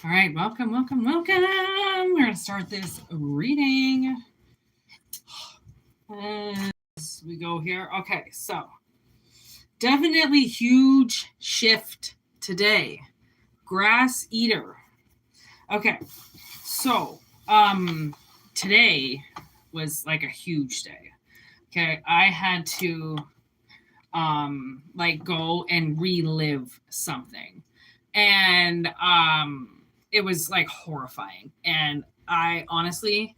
All right, welcome. We're going to start this reading. As we go here. Okay, so definitely huge shift today. Grass eater. Okay, so today was like a huge day. Okay, I had to go and relive something. And it was like horrifying. And I honestly,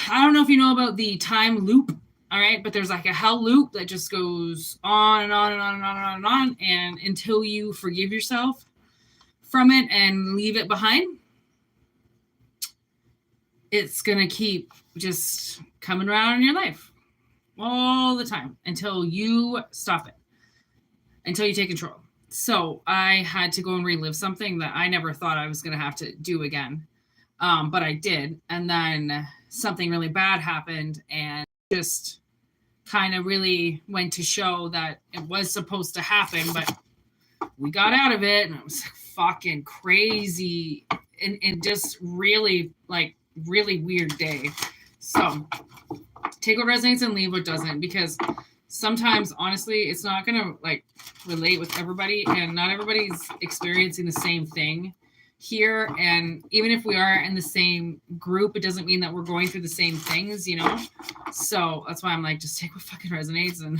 I don't know if you know about the time loop, all right, but there's like a hell loop that just goes on and on and on and on and on and on, and until you forgive yourself from it and leave it behind, it's gonna keep just coming around in your life all the time until you stop it, until you take control. So I had to go and relive something that I never thought I was going to have to do again. But I did. And then something really bad happened and just kind of really went to show that it was supposed to happen, but we got out of it. And it was fucking crazy and just really weird day. So take what resonates and leave what doesn't, because sometimes honestly it's not gonna relate with everybody, and not everybody's experiencing the same thing here. And even if we are in the same group, it doesn't mean that we're going through the same things, so that's why I'm like, just take what fucking resonates and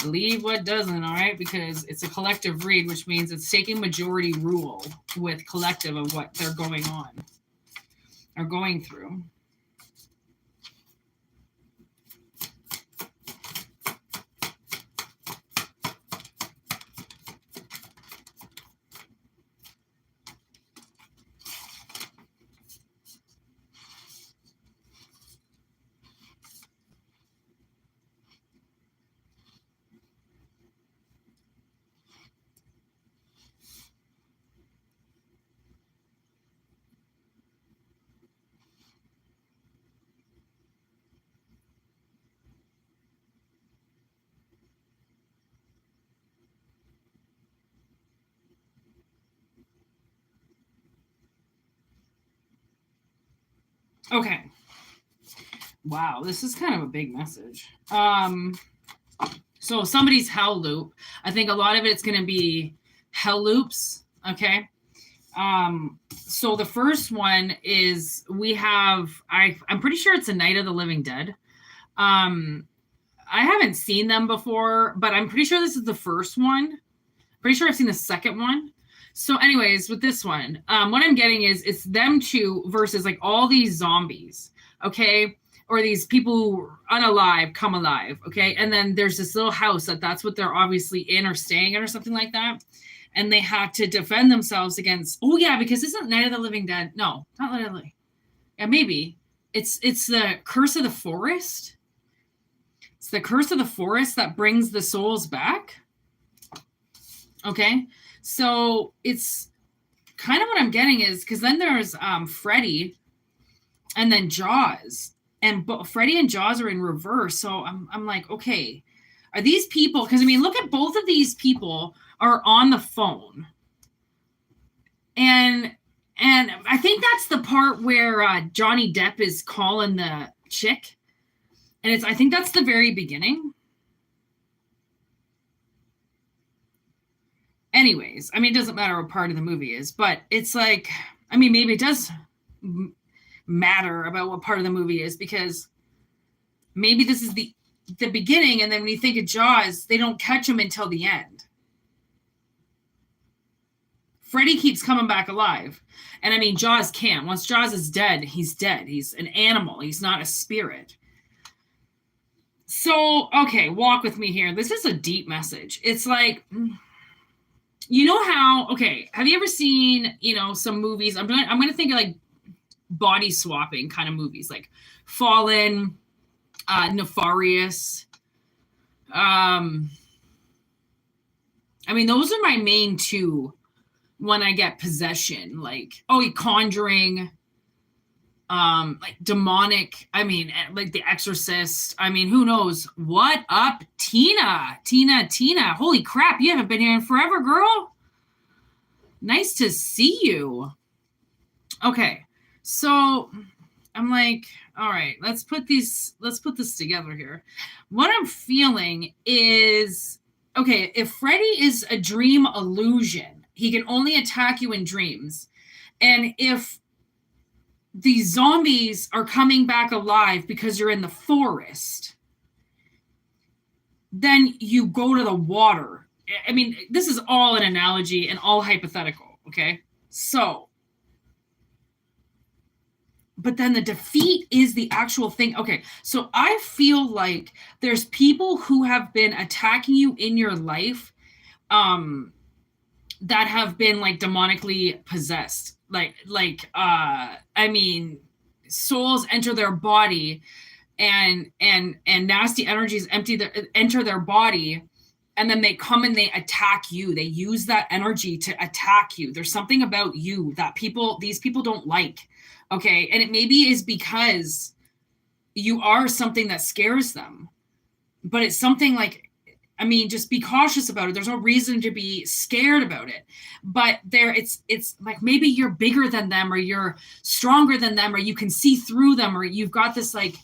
leave what doesn't. All right, because it's a collective read, which means it's taking majority rule with collective of what they're going on or going through. Okay. Wow, this is kind of a big message. So somebody's hell loop. I think a lot of it's going to be hell loops. Okay. So the first one is we have, I'm pretty sure it's a Night of the Living Dead. I haven't seen them before, but I'm pretty sure this is the first one. Pretty sure I've seen the second one. So anyways, with this one, what I'm getting is it's them two versus all these zombies, okay? Or these people who unalive come alive, okay? And then there's this little house that's what they're obviously in or staying in or something like that. And they have to defend themselves against, because isn't Night of the Living Dead? No, not Night of the Living. Yeah, maybe. It's the curse of the forest. It's the curse of the forest that brings the souls back. Okay, so it's kind of what I'm getting is, because then there's Freddy and then Jaws, and Freddy and Jaws are in reverse. So I'm like, okay, are these people, because look at both of these people are on the phone, and I think that's the part where Johnny Depp is calling the chick, and I think that's the very beginning. Anyways, it doesn't matter what part of the movie is, but it's like, maybe it does matter about what part of the movie is, because maybe this is the beginning, and then when you think of Jaws, they don't catch him until the end. Freddy keeps coming back alive, and Jaws can't. Once Jaws is dead, he's dead. He's an animal. He's not a spirit. So, okay, walk with me here. This is a deep message. It's like, how, okay, have you ever seen, some movies? I'm going to think of body swapping kind of movies, like Fallen, Nefarious. Those are my main two when I get possession, Conjuring, demonic, like The Exorcist. Who knows? What up, Tina? Holy crap, you haven't been here in forever, girl. Nice to see you. Okay. So I'm like, all right, let's put this together here. What I'm feeling is, okay, if Freddy is a dream illusion, he can only attack you in dreams. And if these zombies are coming back alive because you're in the forest, then you go to the water. I mean, this is all an analogy and all hypothetical, okay? So, but then the defeat is the actual thing. Okay, so I feel like there's people who have been attacking you in your life that have been like demonically possessed. I mean, souls enter their body and nasty energies enter their body, and then they come and they attack you. They use that energy to attack you. There's something about you that these people don't like. Okay. And it maybe is because you are something that scares them, but it's something like, I mean, just be cautious about it. There's no reason to be scared about it, but it's like, maybe you're bigger than them, or you're stronger than them, or you can see through them, or you've got this, like,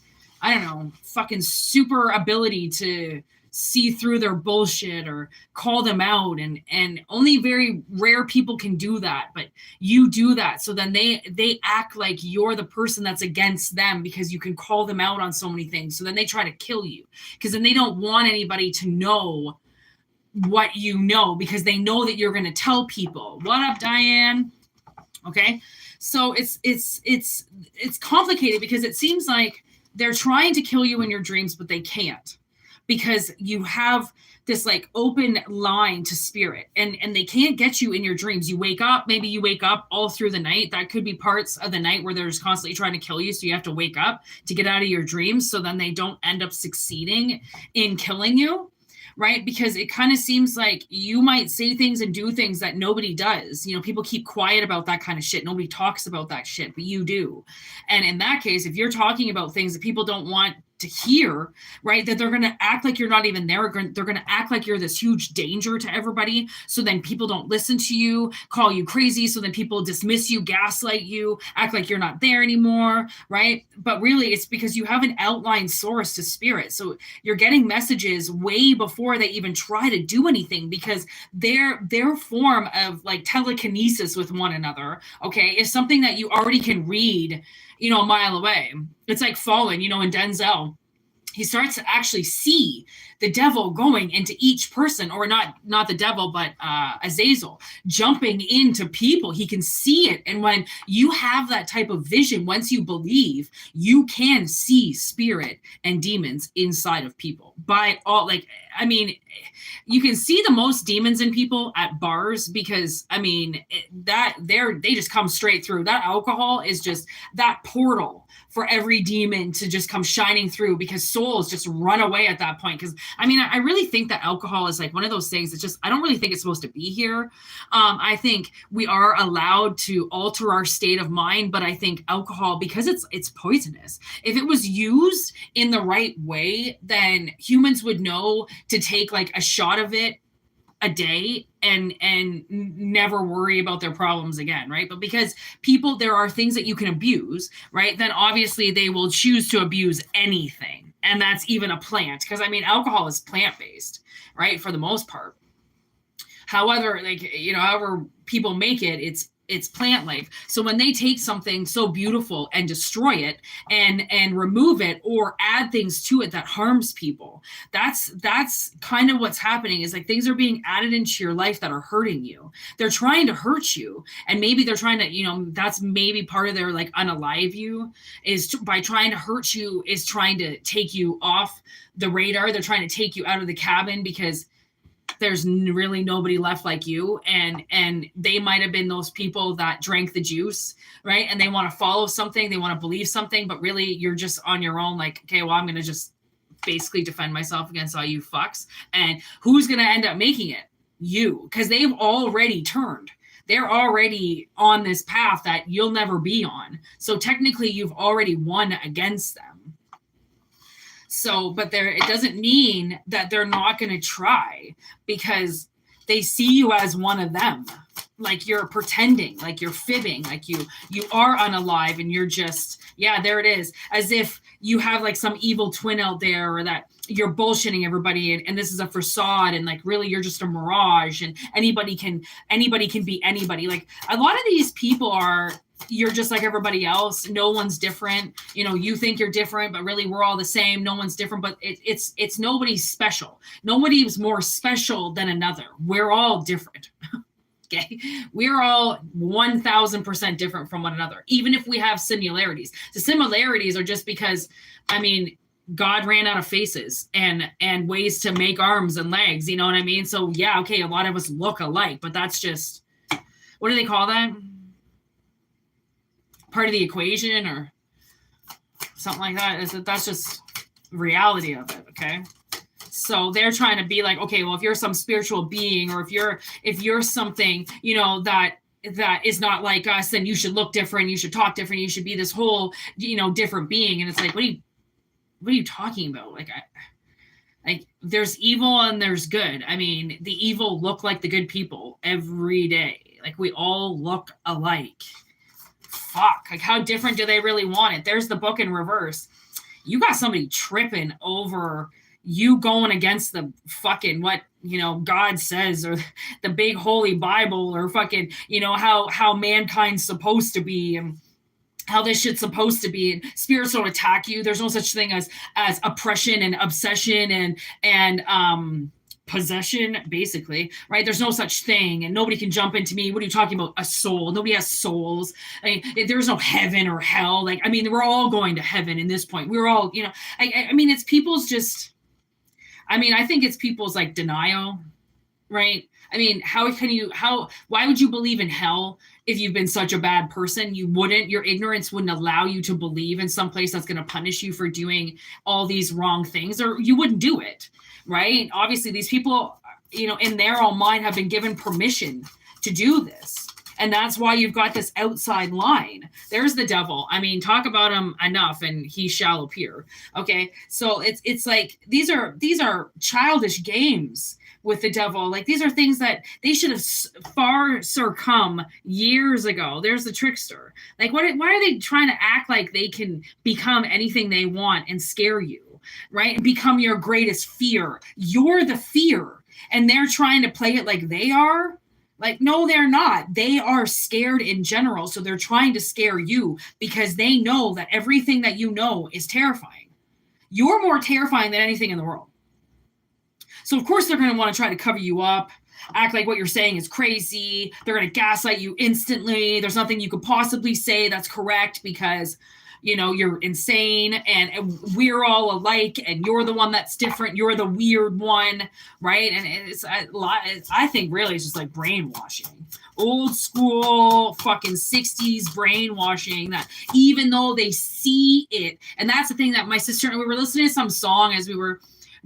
I don't know, fucking super ability to see through their bullshit or call them out, and only very rare people can do that, but you do that. So then they act like you're the person that's against them because you can call them out on so many things. So then they try to kill you, because then they don't want anybody to know what you know, because they know that you're going to tell people. What up, Diane? Okay, so it's complicated, because it seems like they're trying to kill you in your dreams, but they can't, because you have this like open line to spirit, and they can't get you in your dreams. Maybe you wake up all through the night. That could be parts of the night where they're just constantly trying to kill you. So you have to wake up to get out of your dreams, so then they don't end up succeeding in killing you. Right? Because it kind of seems like you might say things and do things that nobody does. You know, people keep quiet about that kind of shit. Nobody talks about that shit, but you do. And in that case, if you're talking about things that people don't want to hear, right, that they're going to act like you're not even there. They're going to act like you're this huge danger to everybody. So then people don't listen to you, call you crazy. So then people dismiss you, gaslight you, act like you're not there anymore, right? But really, it's because you have an outline source to spirit. So you're getting messages way before they even try to do anything, because their form of like telekinesis with one another, okay, is something that you already can read, you know, a mile away. It's like Fallen, you know, in Denzel. He starts to actually see the devil going into each person, or not the devil, but Azazel jumping into people. He can see it. And when you have that type of vision, once you believe, you can see spirit and demons inside of people. By all, like, I mean, you can see the most demons in people at bars, because I mean, they just come straight through. That alcohol is just that portal for every demon to just come shining through, because souls just run away at that point. Because I mean, I really think that alcohol is like one of those things that just, I don't really think it's supposed to be here. I think we are allowed to alter our state of mind, but I think alcohol, because it's poisonous. If it was used in the right way, then humans would know to take like a shot of it a day and never worry about their problems again, right? But because people, there are things that you can abuse, right? Then obviously they will choose to abuse anything. And that's even a plant. Because I mean, alcohol is plant-based, right? For the most part. However, like, you know, however people make it, it's plant life. So when they take something so beautiful and destroy it and remove it or add things to it that harms people, that's kind of what's happening. Is like things are being added into your life that are hurting you. They're trying to hurt you, and maybe they're trying to, you know, that's maybe part of their like unalive you, is by trying to hurt you, is trying to take you off the radar. They're trying to take you out of the cabin, because there's really nobody left like you, and they might have been those people that drank the juice, right? And they want to follow something, they want to believe something, but really you're just on your own, like, okay, well, I'm going to just basically defend myself against all you fucks. And who's going to end up making it? You, because they've already turned. They're already on this path that you'll never be on. So technically you've already won against them. So, but it doesn't mean that they're not going to try, because they see you as one of them, like you're pretending, like you're fibbing, like you are unalive, and you're just, yeah, there it is, as if you have like some evil twin out there, or that you're bullshitting everybody, and this is a facade, and like really you're just a mirage, and anybody can be anybody. Like a lot of these people are, you're just like everybody else. No one's different. You know, you think you're different, but really we're all the same. No one's different, but it's nobody's special. Nobody's more special than another. We're all different. Okay. We're all 1000% different from one another, even if we have similarities. The similarities are just because, I mean, God ran out of faces and ways to make arms and legs. You know what I mean? So yeah, okay, a lot of us look alike, but that's just, what do they call that? Part of the equation or something like that. That's just reality of it. Okay. So they're trying to be like, okay, well, if you're some spiritual being, or if you're something, you know, that is not like us, then you should look different. You should talk different. You should be this whole, you know, different being. And it's like, what are you talking about? Like there's evil and there's good. I mean, the evil look like the good people every day. Like we all look alike. Fuck, like how different do they really want it? There's the book in reverse. You got somebody tripping over you going against the fucking what, you know, God says, or the big holy Bible, or fucking, you know, how mankind's supposed to be, and how this shit's supposed to be. And spirits don't attack you. There's no such thing as oppression and obsession and possession, basically, right? There's no such thing, and nobody can jump into me. What are you talking about? A soul? Nobody has souls. I mean, there's no heaven or hell. Like, I mean, we're all going to heaven in this point. We're all, you know, I mean, it's people's just, I mean, I think it's people's like denial, right? I mean, why would you believe in hell if you've been such a bad person? You wouldn't, your ignorance wouldn't allow you to believe in some place that's going to punish you for doing all these wrong things, or you wouldn't do it, right? Obviously, these people, you know, in their own mind have been given permission to do this. And that's why you've got this outside line. There's the devil. I mean, talk about him enough and he shall appear. Okay. So it's like, these are childish games with the devil. Like, these are things that they should have far succumb years ago. There's the trickster. Like, why are they trying to act like they can become anything they want and scare you, right? And become your greatest fear. You're the fear. And they're trying to play it like they are. Like, no, they're not. They are scared in general. So they're trying to scare you because they know that everything that you know is terrifying. You're more terrifying than anything in the world. So, of course, they're going to want to try to cover you up, act like what you're saying is crazy. They're going to gaslight you instantly. There's nothing you could possibly say that's correct because, you know, you're insane and we're all alike and you're the one that's different. You're the weird one, right? And it's a lot. I think really it's just like brainwashing. Old school fucking 60s brainwashing that even though they see it. And that's the thing that my sister and we were listening to some song as we were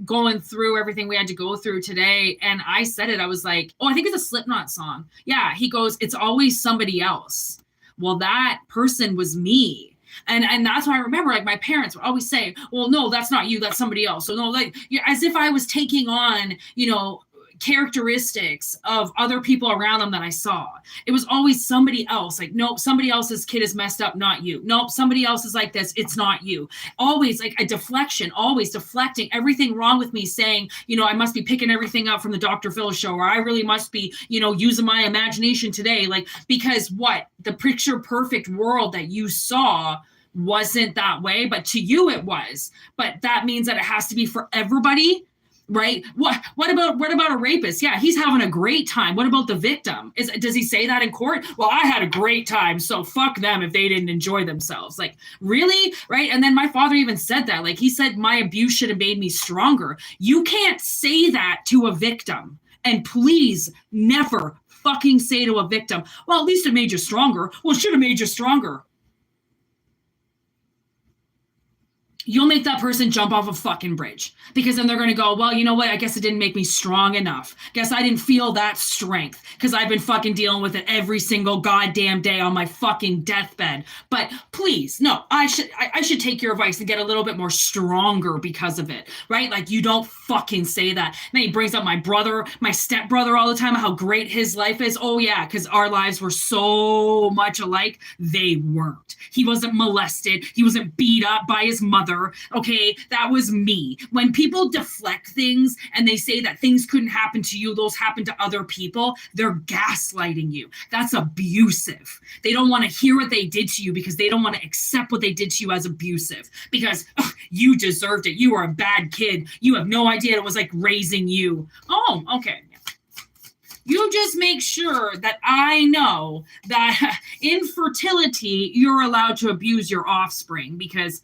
going through everything we had to go through today. And I said it, I was like, oh, I think it's a Slipknot song. Yeah. He goes, it's always somebody else. Well, that person was me. And that's why I remember, like, my parents would always say, well, no, that's not you. That's somebody else. So no, like, as if I was taking on, you know, characteristics of other people around them that I saw. It was always somebody else. Like, nope, somebody else's kid is messed up, not you. Nope, somebody else is like this, it's not you. Always like a deflection, always deflecting everything wrong with me, saying, you know, I must be picking everything up from the Dr. Phil show, or I really must be, you know, using my imagination today. Like, because what? The picture perfect world that you saw wasn't that way, but to you it was. But that means that it has to be for everybody. Right? What about a rapist? Yeah, he's having a great time. What about the victim? Does he say that in court? Well, I had a great time, so fuck them if they didn't enjoy themselves. Like, really? Right? And then my father even said that. Like, he said my abuse should have made me stronger. You can't say that to a victim. And please never fucking say to a victim, well, at least it made you stronger. Well, it should have made you stronger. you'll make that person jump off a fucking bridge, because then they're going to go, well, you know what? I guess it didn't make me strong enough. Guess I didn't feel that strength because I've been fucking dealing with it every single goddamn day on my fucking deathbed. But please, no, I should take your advice and get a little bit more stronger because of it, right? Like, you don't fucking say that. And then he brings up my brother, my stepbrother all the time, how great his life is. Oh yeah, because our lives were so much alike. They weren't. He wasn't molested. He wasn't beat up by his mother. Okay, that was me. When people deflect things and they say that things couldn't happen to you, those happen to other people, they're gaslighting you. That's abusive. They don't want to hear what they did to you because they don't want to accept what they did to you as abusive, because you deserved it. You were a bad kid. You have no idea it was like raising you. Oh, okay. You just make sure that I know that infertility, you're allowed to abuse your offspring because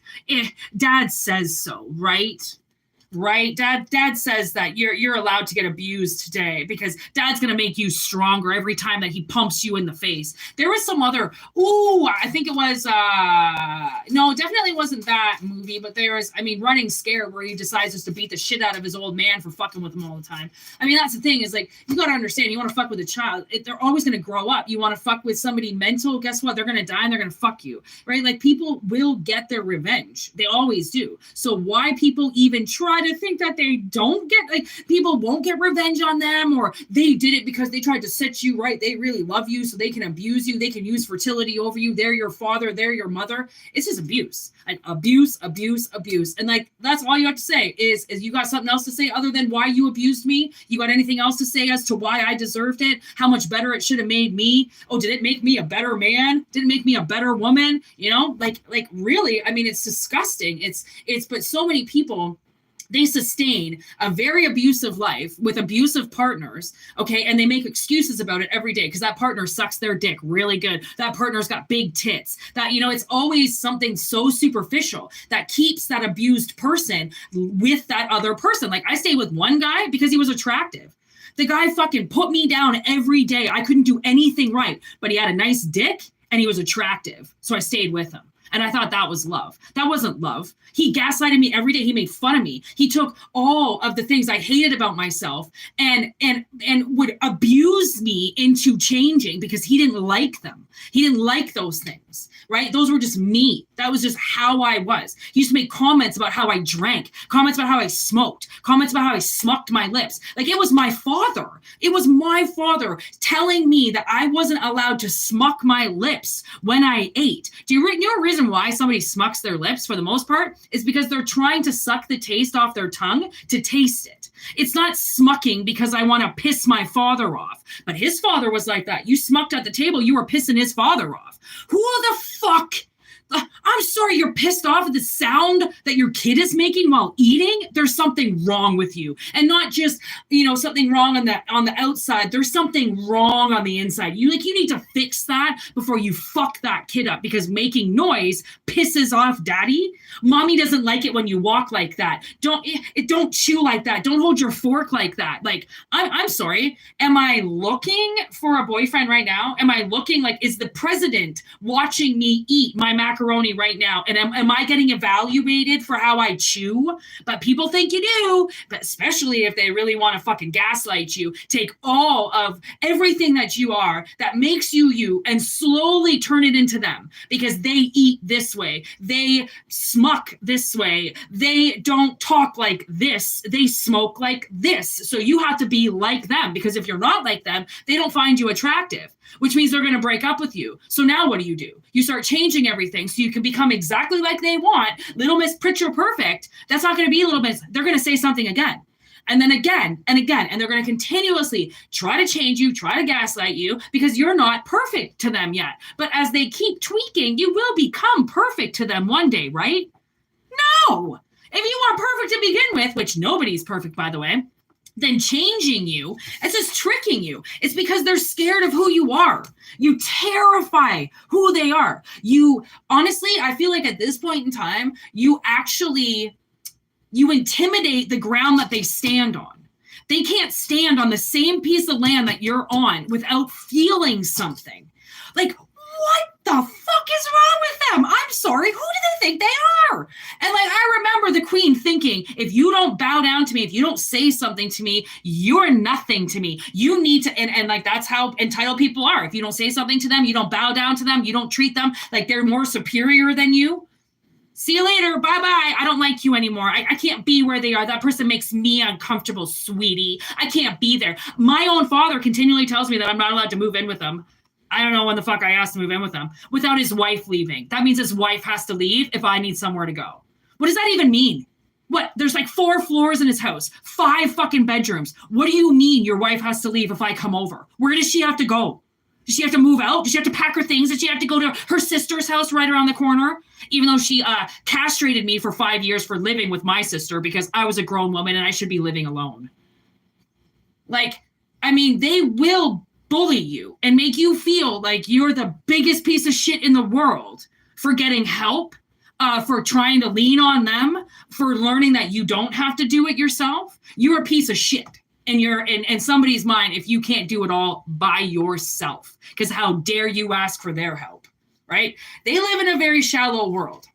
dad says so, right? Right? Dad says that you're allowed to get abused today because dad's going to make you stronger every time that he pumps you in the face. There was some other, I think it was, no, it definitely wasn't that movie, but there was, Running Scared, where he decides just to beat the shit out of his old man for fucking with him all the time. That's the thing, is like, you got to understand, you want to fuck with a child, they're always going to grow up. You want to fuck with somebody mental, guess what? They're going to die and they're going to fuck you, right? Like, people will get their revenge. They always do. So why people even try to think that they don't get, like, people won't get revenge on them, or they did it because they tried to set you right, they really love you so they can abuse you, they can use fertility over you, they're your father, they're your mother. It's just abuse. Like, abuse. And like, that's all you have to say is you got something else to say other than why you abused me? You got anything else to say as to why I deserved it? How much better it should have made me? Oh, did it make me a better man? Did it make me a better woman? You know, like really, it's disgusting. It's but so many people, they sustain a very abusive life with abusive partners, okay? And they make excuses about it every day because that partner sucks their dick really good. That partner's got big tits. That, it's always something so superficial that keeps that abused person with that other person. Like, I stayed with one guy because he was attractive. The guy fucking put me down every day. I couldn't do anything right, but he had a nice dick and he was attractive. So I stayed with him. And I thought that was love. That wasn't love. He gaslighted me every day. He made fun of me. He took all of the things I hated about myself and would abuse me into changing because he didn't like them. He didn't like those things, right? Those were just me. That was just how I was. He used to make comments about how I drank, comments about how I smoked, comments about how I smucked my lips. Like, it was my father. It was my father telling me that I wasn't allowed to smuck my lips when I ate. Do you know a reason why somebody smucks their lips for the most part is because they're trying to suck the taste off their tongue to taste it. It's not smucking because I want to piss my father off. But his father was like that. You smucked at the table, you were pissing his father off. Who the fuck? I'm sorry, you're pissed off at the sound that your kid is making while eating? There's something wrong with you. And not just, something wrong on the outside. There's something wrong on the inside. You need to fix that before you fuck that kid up, because making noise pisses off daddy. Mommy doesn't like it when you walk like that. Don't chew like that. Don't hold your fork like that. Like, I'm sorry. Am I looking for a boyfriend right now? Am I looking like, is the president watching me eat my macaroni right now? And am I getting evaluated for how I chew? But people think you do, but especially if they really want to fucking gaslight you, take all of everything that you are that makes you you and slowly turn it into them, because they eat this way. They smuck this way. They don't talk like this. They smoke like this. So you have to be like them, because if you're not like them, they don't find you attractive, which means they're going to break up with you. So now what do? You start changing everything so you can become exactly like they want. Little Miss Picture Perfect. That's not going to be Little Miss. They're going to say something again. And then again and again. And they're going to continuously try to change you, try to gaslight you, because you're not perfect to them yet. But as they keep tweaking, you will become perfect to them one day, right? No. If you are perfect to begin with, which nobody's perfect, by the way, then changing you, it's just tricking you. It's because they're scared of who you are. You terrify who they are. You, honestly, I feel like at this point in time, you intimidate the ground that they stand on. They can't stand on the same piece of land that you're on without feeling something. Like, what the fuck is wrong with them? I'm sorry. Who do they think they are? And like, I remember the queen thinking, if you don't bow down to me, if you don't say something to me, you're nothing to me. You need to, and like, that's how entitled people are. If you don't say something to them, you don't bow down to them, you don't treat them like they're more superior than you. See you later. Bye-bye. I don't like you anymore. I can't be where they are. That person makes me uncomfortable, sweetie. I can't be there. My own father continually tells me that I'm not allowed to move in with them. I don't know when the fuck I asked to move in with him without his wife leaving. That means his wife has to leave if I need somewhere to go. What does that even mean? What? There's like 4 floors in his house, 5 fucking bedrooms. What do you mean your wife has to leave if I come over? Where does she have to go? Does she have to move out? Does she have to pack her things? Does she have to go to her sister's house right around the corner? Even though she castrated me for 5 years for living with my sister because I was a grown woman and I should be living alone. Like, I mean, they will bully you and make you feel like you're the biggest piece of shit in the world for getting help, for trying to lean on them, for learning that you don't have to do it yourself. You're a piece of shit. And you're in somebody's mind if you can't do it all by yourself, because how dare you ask for their help, right? They live in a very shallow world,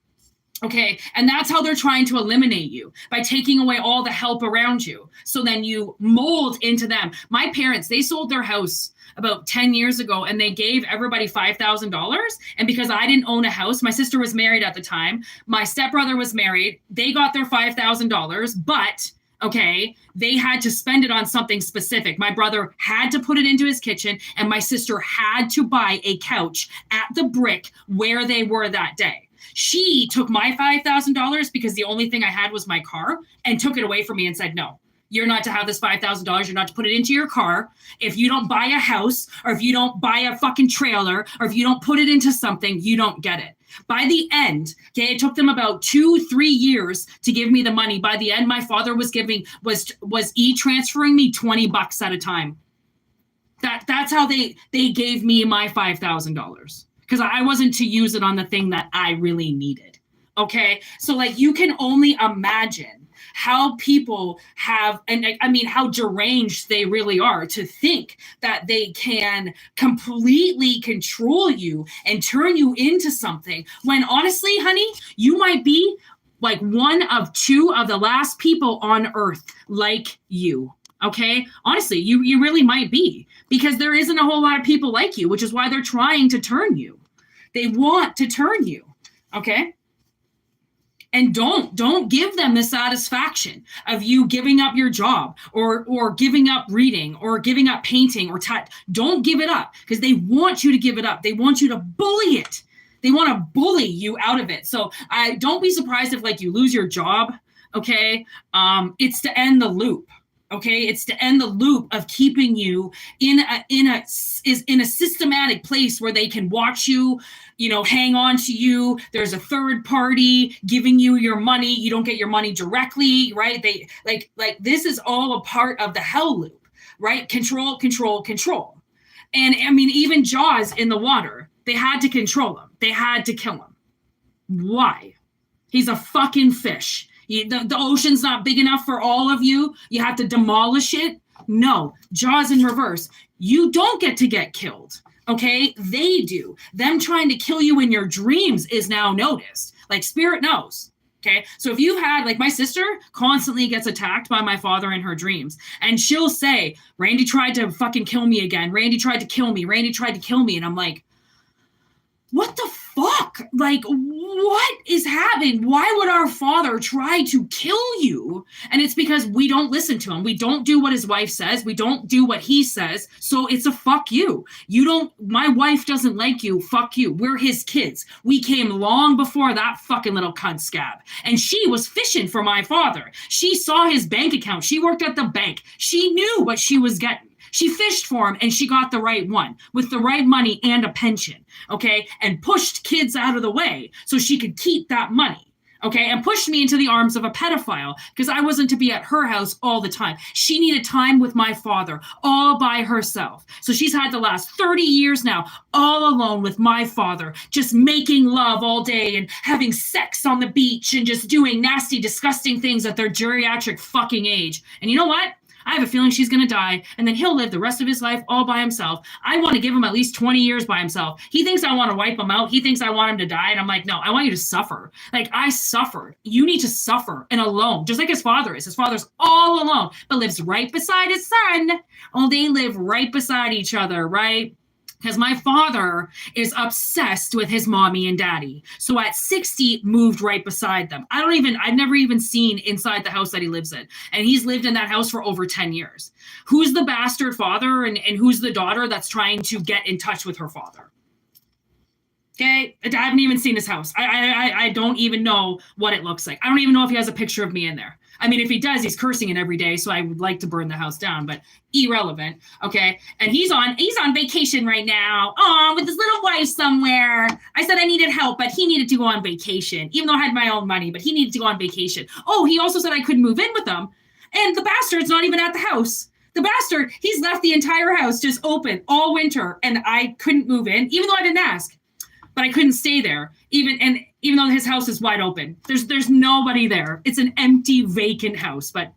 okay? And that's how they're trying to eliminate you, by taking away all the help around you. So then you mold into them. My parents, they sold their house about 10 years ago and they gave everybody $5,000. And because I didn't own a house, my sister was married at the time, my stepbrother was married, they got their $5,000, but okay, they had to spend it on something specific. My brother had to put it into his kitchen and my sister had to buy a couch at the Brick where they were that day. She took my $5,000 because the only thing I had was my car and took it away from me and said, no, you're not to have this $5,000. You're not to put it into your car. If you don't buy a house or if you don't buy a fucking trailer or if you don't put it into something, you don't get it. By the end, okay, it took them about 2-3 years to give me the money. By the end, my father was transferring me $20 at a time. That's how they gave me my $5,000, because I wasn't to use it on the thing that I really needed. Okay, so like you can only imagine how people have, and I mean, how deranged they really are to think that they can completely control you and turn you into something when honestly, honey, you might be like one of 2 of the last people on earth like you. Okay. Honestly, you really might be, because there isn't a whole lot of people like you, which is why they're trying to turn you. They want to turn you. Okay. And don't give them the satisfaction of you giving up your job or giving up reading or giving up painting or don't give it up, because they want you to give it up. They want you to bully it. They want to bully you out of it. So don't be surprised if like you lose your job. Okay. It's to end the loop. Okay, it's to end the loop of keeping you in a systematic place where they can watch you, hang on to you. There's a third party giving you your money. You don't get your money directly, right? They like this is all a part of the hell loop, right? Control, control, control. And I mean, even Jaws in the water, they had to control him. They had to kill him. Why? He's a fucking fish. The ocean's not big enough for all of you. You have to demolish it. No, Jaws in reverse. You don't get to get killed. Okay, they do. Them trying to kill you in your dreams is now noticed. Like spirit knows. Okay, so if you've had, like my sister constantly gets attacked by my father in her dreams, and she'll say, Randy tried to fucking kill me again. Randy tried to kill me. Randy tried to kill me. And I'm like, what the fuck? Like, what is happening? Why would our father try to kill you? And it's because we don't listen to him. We don't do what his wife says. We don't do what he says. So it's a fuck you. My wife doesn't like you. Fuck you. We're his kids. We came long before that fucking little cunt scab. And she was fishing for my father. She saw his bank account. She worked at the bank. She knew what she was getting. She fished for him and she got the right one with the right money and a pension, okay, and pushed kids out of the way so she could keep that money, okay, and pushed me into the arms of a pedophile because I wasn't to be at her house all the time. She needed time with my father all by herself. So she's had the last 30 years now all alone with my father, just making love all day and having sex on the beach and just doing nasty, disgusting things at their geriatric fucking age. And you know what? I have a feeling she's going to die, and then he'll live the rest of his life all by himself. I want to give him at least 20 years by himself. He thinks I want to wipe him out. He thinks I want him to die. And I'm like, no, I want you to suffer. Like, I suffered. You need to suffer and alone, just like his father is. His father's all alone, but lives right beside his son. Oh, they live right beside each other, right? Because my father is obsessed with his mommy and daddy. So at 60, moved right beside them. I've never even seen inside the house that he lives in. And he's lived in that house for over 10 years. Who's the bastard father and who's the daughter that's trying to get in touch with her father? Okay, I haven't even seen his house. I don't even know what it looks like. I don't even know if he has a picture of me in there. I mean, if he does, he's cursing it every day, so I would like to burn the house down, but irrelevant, okay? And he's on vacation right now, with his little wife somewhere. I said I needed help, but he needed to go on vacation, even though I had my own money, but he needed to go on vacation. Oh, he also said I couldn't move in with them, and the bastard's not even at the house. The bastard, he's left the entire house just open all winter, and I couldn't move in, even though I didn't ask. But I couldn't stay there, even though his house is wide open. There's nobody there. It's an empty, vacant house. But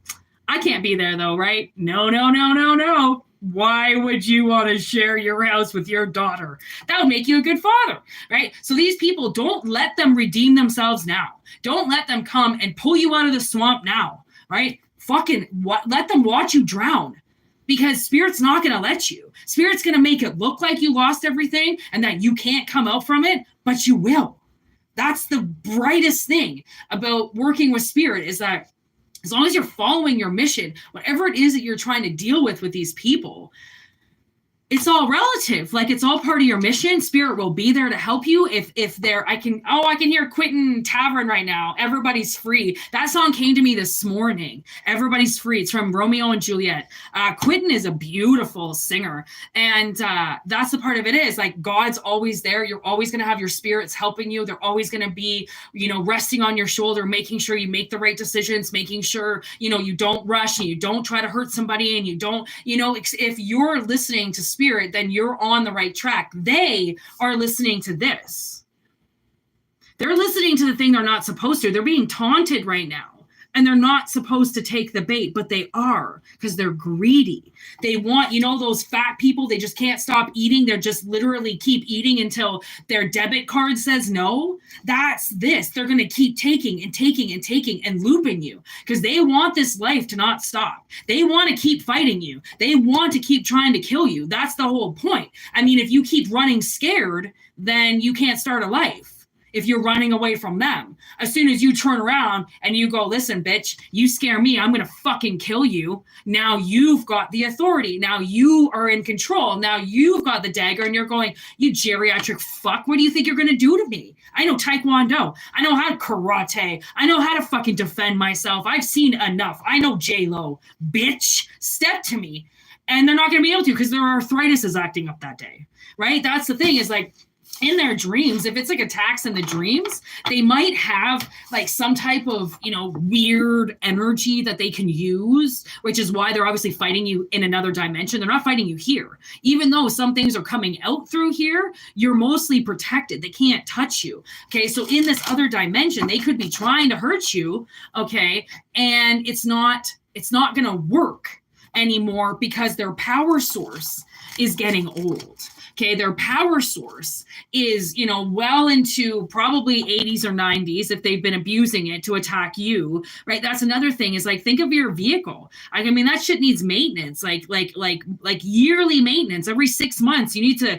I can't be there, though, right? No. Why would you want to share your house with your daughter? That would make you a good father, right? So these people, don't let them redeem themselves now. Don't let them come and pull you out of the swamp now, right? Let them watch you drown. Because Spirit's not going to let you. Spirit's going to make it look like you lost everything and that you can't come out from it, but you will. That's the brightest thing about working with Spirit, is that as long as you're following your mission, whatever it is that you're trying to deal with these people, it's all relative. Like, it's all part of your mission. Spirit will be there to help you. I can hear Quentin Tavern right now. Everybody's free. That song came to me this morning. Everybody's free. It's from Romeo and Juliet. Quentin is a beautiful singer. And that's the part of it, is like, God's always there. You're always going to have your spirits helping you. They're always going to be, resting on your shoulder, making sure you make the right decisions, making sure, you don't rush and you don't try to hurt somebody, and you don't, if you're listening to Spirit, then you're on the right track. They are listening to this. They're listening to the thing they're not supposed to. They're being taunted right now. And they're not supposed to take the bait, but they are, because they're greedy. They want, those fat people, they just can't stop eating. They're just literally keep eating until their debit card says no. That's this. They're going to keep taking and taking and taking and looping you, because they want this life to not stop. They want to keep fighting you. They want to keep trying to kill you. That's the whole point. I mean, if you keep running scared, then you can't start a life. If you're running away from them, as soon as you turn around and you go, listen, bitch, you scare me, I'm going to fucking kill you. Now you've got the authority. Now you are in control. Now you've got the dagger, and you're going, you geriatric fuck, what do you think you're going to do to me? I know Taekwondo. I know how to karate. I know how to fucking defend myself. I've seen enough. I know J-Lo. Bitch, step to me. And they're not going to be able to, because their arthritis is acting up that day, right? That's the thing, is like, in their dreams, if it's like attacks in the dreams, they might have like some type of, weird energy that they can use, which is why they're obviously fighting you in another dimension. They're not fighting you here. Even though some things are coming out through here, you're mostly protected. They can't touch you. Okay. So in this other dimension, they could be trying to hurt you. Okay. And it's not going to work anymore, because their power source is getting old. Okay, their power source is, well into probably 80s or 90s if they've been abusing it to attack you, right? That's another thing, is like, think of your vehicle. I mean, that shit needs maintenance, like yearly maintenance. Every 6 months, you need to,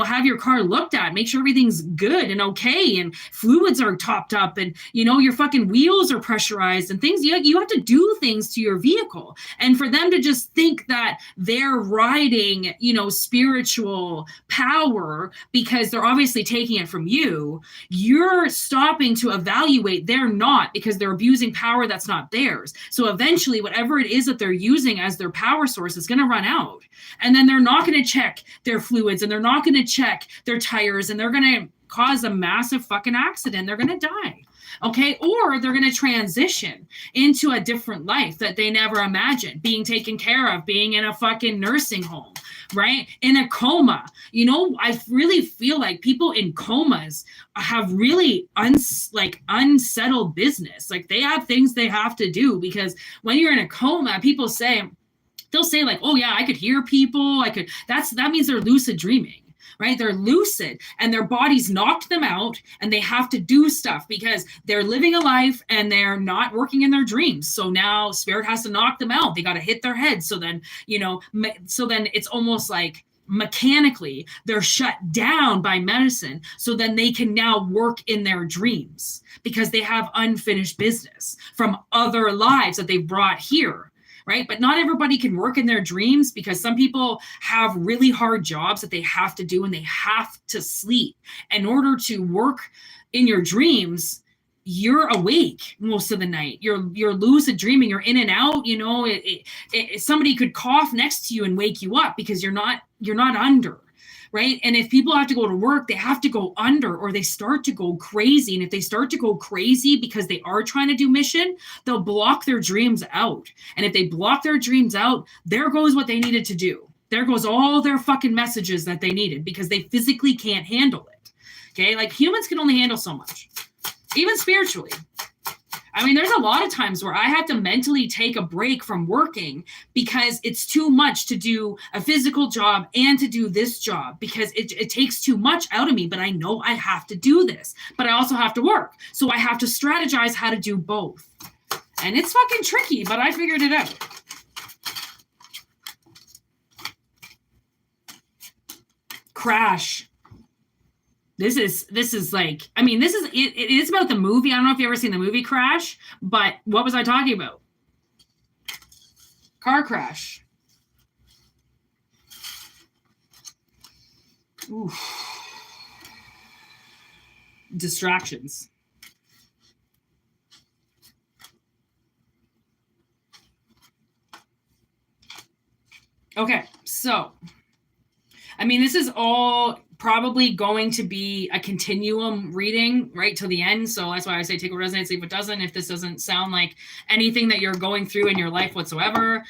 have your car looked at, make sure everything's good and okay, and fluids are topped up, and, your fucking wheels are pressurized and things. You have to do things to your vehicle. And for them to just think that they're riding, spiritual power because they're obviously taking it from you, you're stopping to evaluate they're not, because they're abusing power that's not theirs. So eventually, whatever it is that they're using as their power source is going to run out. And then they're not going to check their fluids, and they're not going to check their tires, and they're going to cause a massive fucking accident. They're going to die. Okay. Or they're going to transition into a different life that they never imagined, being taken care of, being in a fucking nursing home, right? In a coma. I really feel like people in comas have really unsettled business. Like, they have things they have to do, because when you're in a coma, people say, they'll say like, oh yeah, I could hear people. That means they're lucid dreaming, right? They're lucid and their bodies knocked them out and they have to do stuff because they're living a life and they're not working in their dreams. So now spirit has to knock them out. They got to hit their head. So then, so then it's almost like mechanically they're shut down by medicine. So then they can now work in their dreams because they have unfinished business from other lives that they've brought here. Right. But not everybody can work in their dreams because some people have really hard jobs that they have to do and they have to sleep. In order to work in your dreams, you're awake most of the night. You're lucid dreaming. You're in and out. Somebody could cough next to you and wake you up because you're not under. Right. And if people have to go to work, they have to go under or they start to go crazy. And if they start to go crazy because they are trying to do mission, they'll block their dreams out. And if they block their dreams out, there goes what they needed to do. There goes all their fucking messages that they needed because they physically can't handle it. Okay. Like humans can only handle so much, even spiritually. I mean, there's a lot of times where I have to mentally take a break from working because it's too much to do a physical job and to do this job because it takes too much out of me. But I know I have to do this, but I also have to work. So I have to strategize how to do both. And it's fucking tricky, but I figured it out. Crash. This is like, I mean, it is about the movie. I don't know if you've ever seen the movie Crash, but what was I talking about? Car crash. Oof. Distractions. Okay, so, I mean, this is all probably going to be a continuum reading right till the end. So that's why I say take what resonates, leave what doesn't. If this doesn't sound like anything that you're going through in your life whatsoever,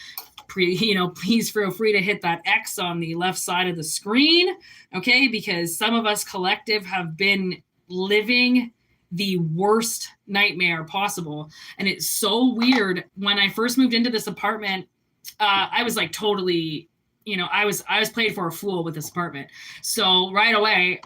please feel free to hit that X on the left side of the screen. Okay. Because some of us collective have been living the worst nightmare possible. And it's so weird. When I first moved into this apartment, I was like totally, I was played for a fool with this apartment. So right away,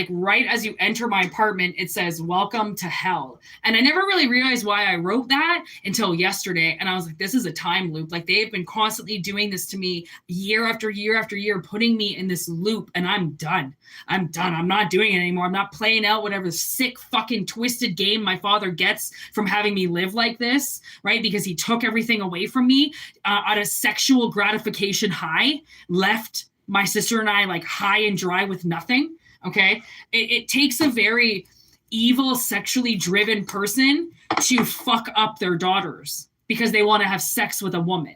right as you enter my apartment, it says, "Welcome to hell." And I never really realized why I wrote that until yesterday. And I was like, this is a time loop. Like they've been constantly doing this to me year after year after year, putting me in this loop. And I'm done. I'm not doing it anymore. I'm not playing out whatever sick fucking twisted game my father gets from having me live like this, right? Because he took everything away from me at a sexual gratification high, left my sister and I like high and dry with nothing. Okay. It takes a very evil, sexually driven person to fuck up their daughters because they want to have sex with a woman.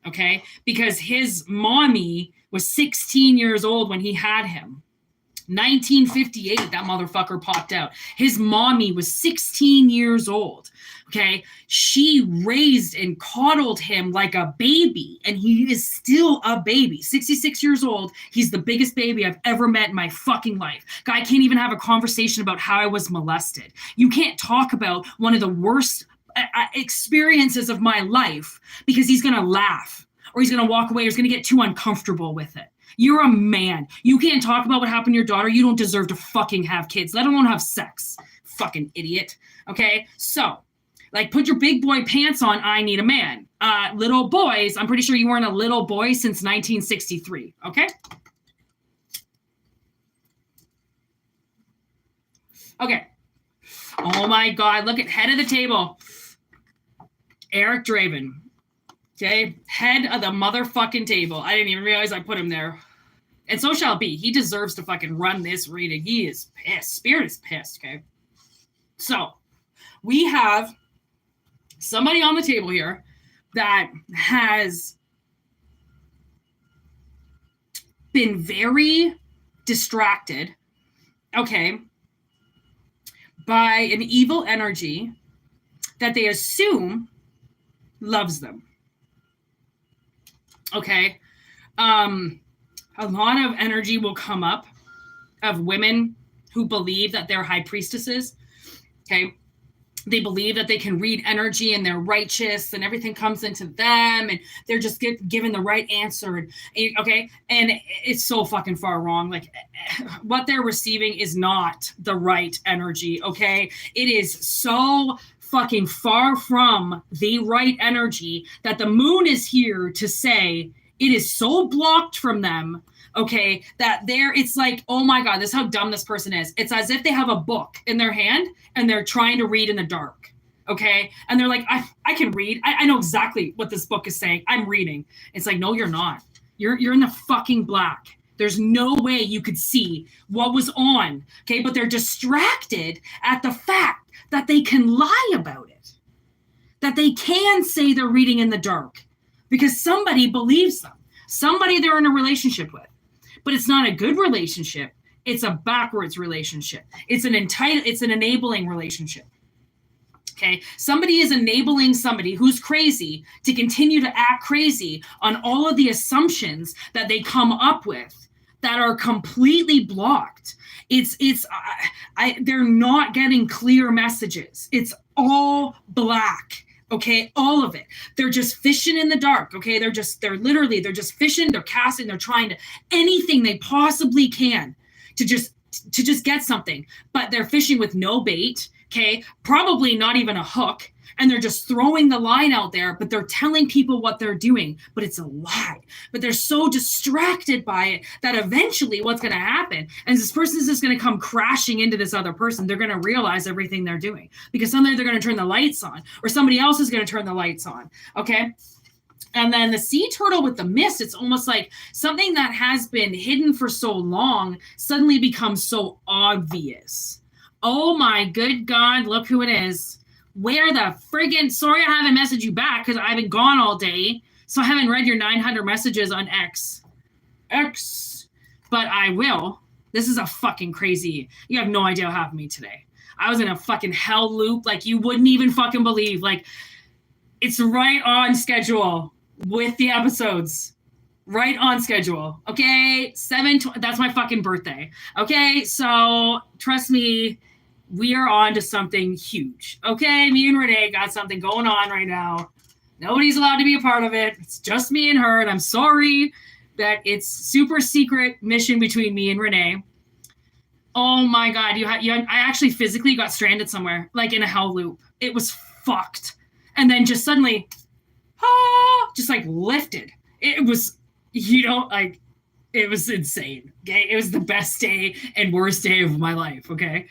Okay. Because his mommy was 16 years old when he had him. 1958, that motherfucker popped out. His mommy was 16 years old. Okay. She raised and coddled him like a baby, and he is still a baby. 66 years old. He's the biggest baby I've ever met in my fucking life. Guy can't even have a conversation about how I was molested. You can't talk about one of the worst experiences of my life because he's going to laugh or he's going to walk away or he's going to get too uncomfortable with it. You're a man. You can't talk about what happened to your daughter. You don't deserve to fucking have kids, let alone have sex. Fucking idiot. Okay. So like put your big boy pants on. I need a man. Little boys. I'm pretty sure you weren't a little boy since 1963. Okay. Okay. Oh my God. Look at head of the table. Eric Draven. Okay. Head of the motherfucking table. I didn't even realize I put him there. And so shall it be. He deserves to fucking run this reading. He is pissed. Spirit is pissed. Okay. So we have somebody on the table here that has been very distracted, okay, by an evil energy that they assume loves them. Okay. A lot of energy will come up of women who believe that they're high priestesses. Okay. They believe that they can read energy and they're righteous and everything comes into them and they're just given the right answer. Okay. And it's so fucking far wrong. Like what they're receiving is not the right energy. Okay. It is so fucking far from the right energy that the moon is here to say it is so blocked from them. Okay, that it's like, oh my God, this is how dumb this person is. It's as if they have a book in their hand and they're trying to read in the dark. Okay, and they're like, I can read. I know exactly what this book is saying. I'm reading. It's like, no, you're not. You're in the fucking black. There's no way you could see what was on. Okay, but they're distracted at the fact that they can lie about it. That they can say they're reading in the dark because somebody believes them. Somebody they're in a relationship with. But it's not a good relationship. It's a backwards relationship. It's an enabling relationship. Okay. Somebody is enabling somebody who's crazy to continue to act crazy on all of the assumptions that they come up with that are completely blocked. They're not getting clear messages. It's all black. Okay, all of it. They're just fishing in the dark. Okay, they're just fishing, they're casting, they're trying to anything they possibly can to just get something. But they're fishing with no bait, okay? Probably not even a hook. And they're just throwing the line out there, but they're telling people what they're doing, but it's a lie. But they're so distracted by it that eventually what's going to happen is this person is just going to come crashing into this other person. They're going to realize everything they're doing because suddenly they're going to turn the lights on or somebody else is going to turn the lights on. Okay. And then the sea turtle with the mist, it's almost like something that has been hidden for so long suddenly becomes so obvious. Oh my good God, look who it is. Where the friggin', sorry I haven't messaged you back because I've been gone all day. So I haven't read your 900 messages on X. But I will. This is a fucking crazy, you have no idea what happened to me today. I was in a fucking hell loop like you wouldn't even fucking believe. Like it's right on schedule with the episodes. Right on schedule. Okay, that's my fucking birthday. Okay, so trust me, we are on to something huge. Okay, me and Renee got something going on right now. Nobody's allowed to be a part of it. It's just me and her, and I'm sorry that it's super secret mission between me and Renee. Oh my God, I actually physically got stranded somewhere, like in a hell loop. It was fucked. And then just suddenly, just like lifted. It was, it was insane. Okay, it was the best day and worst day of my life. Okay.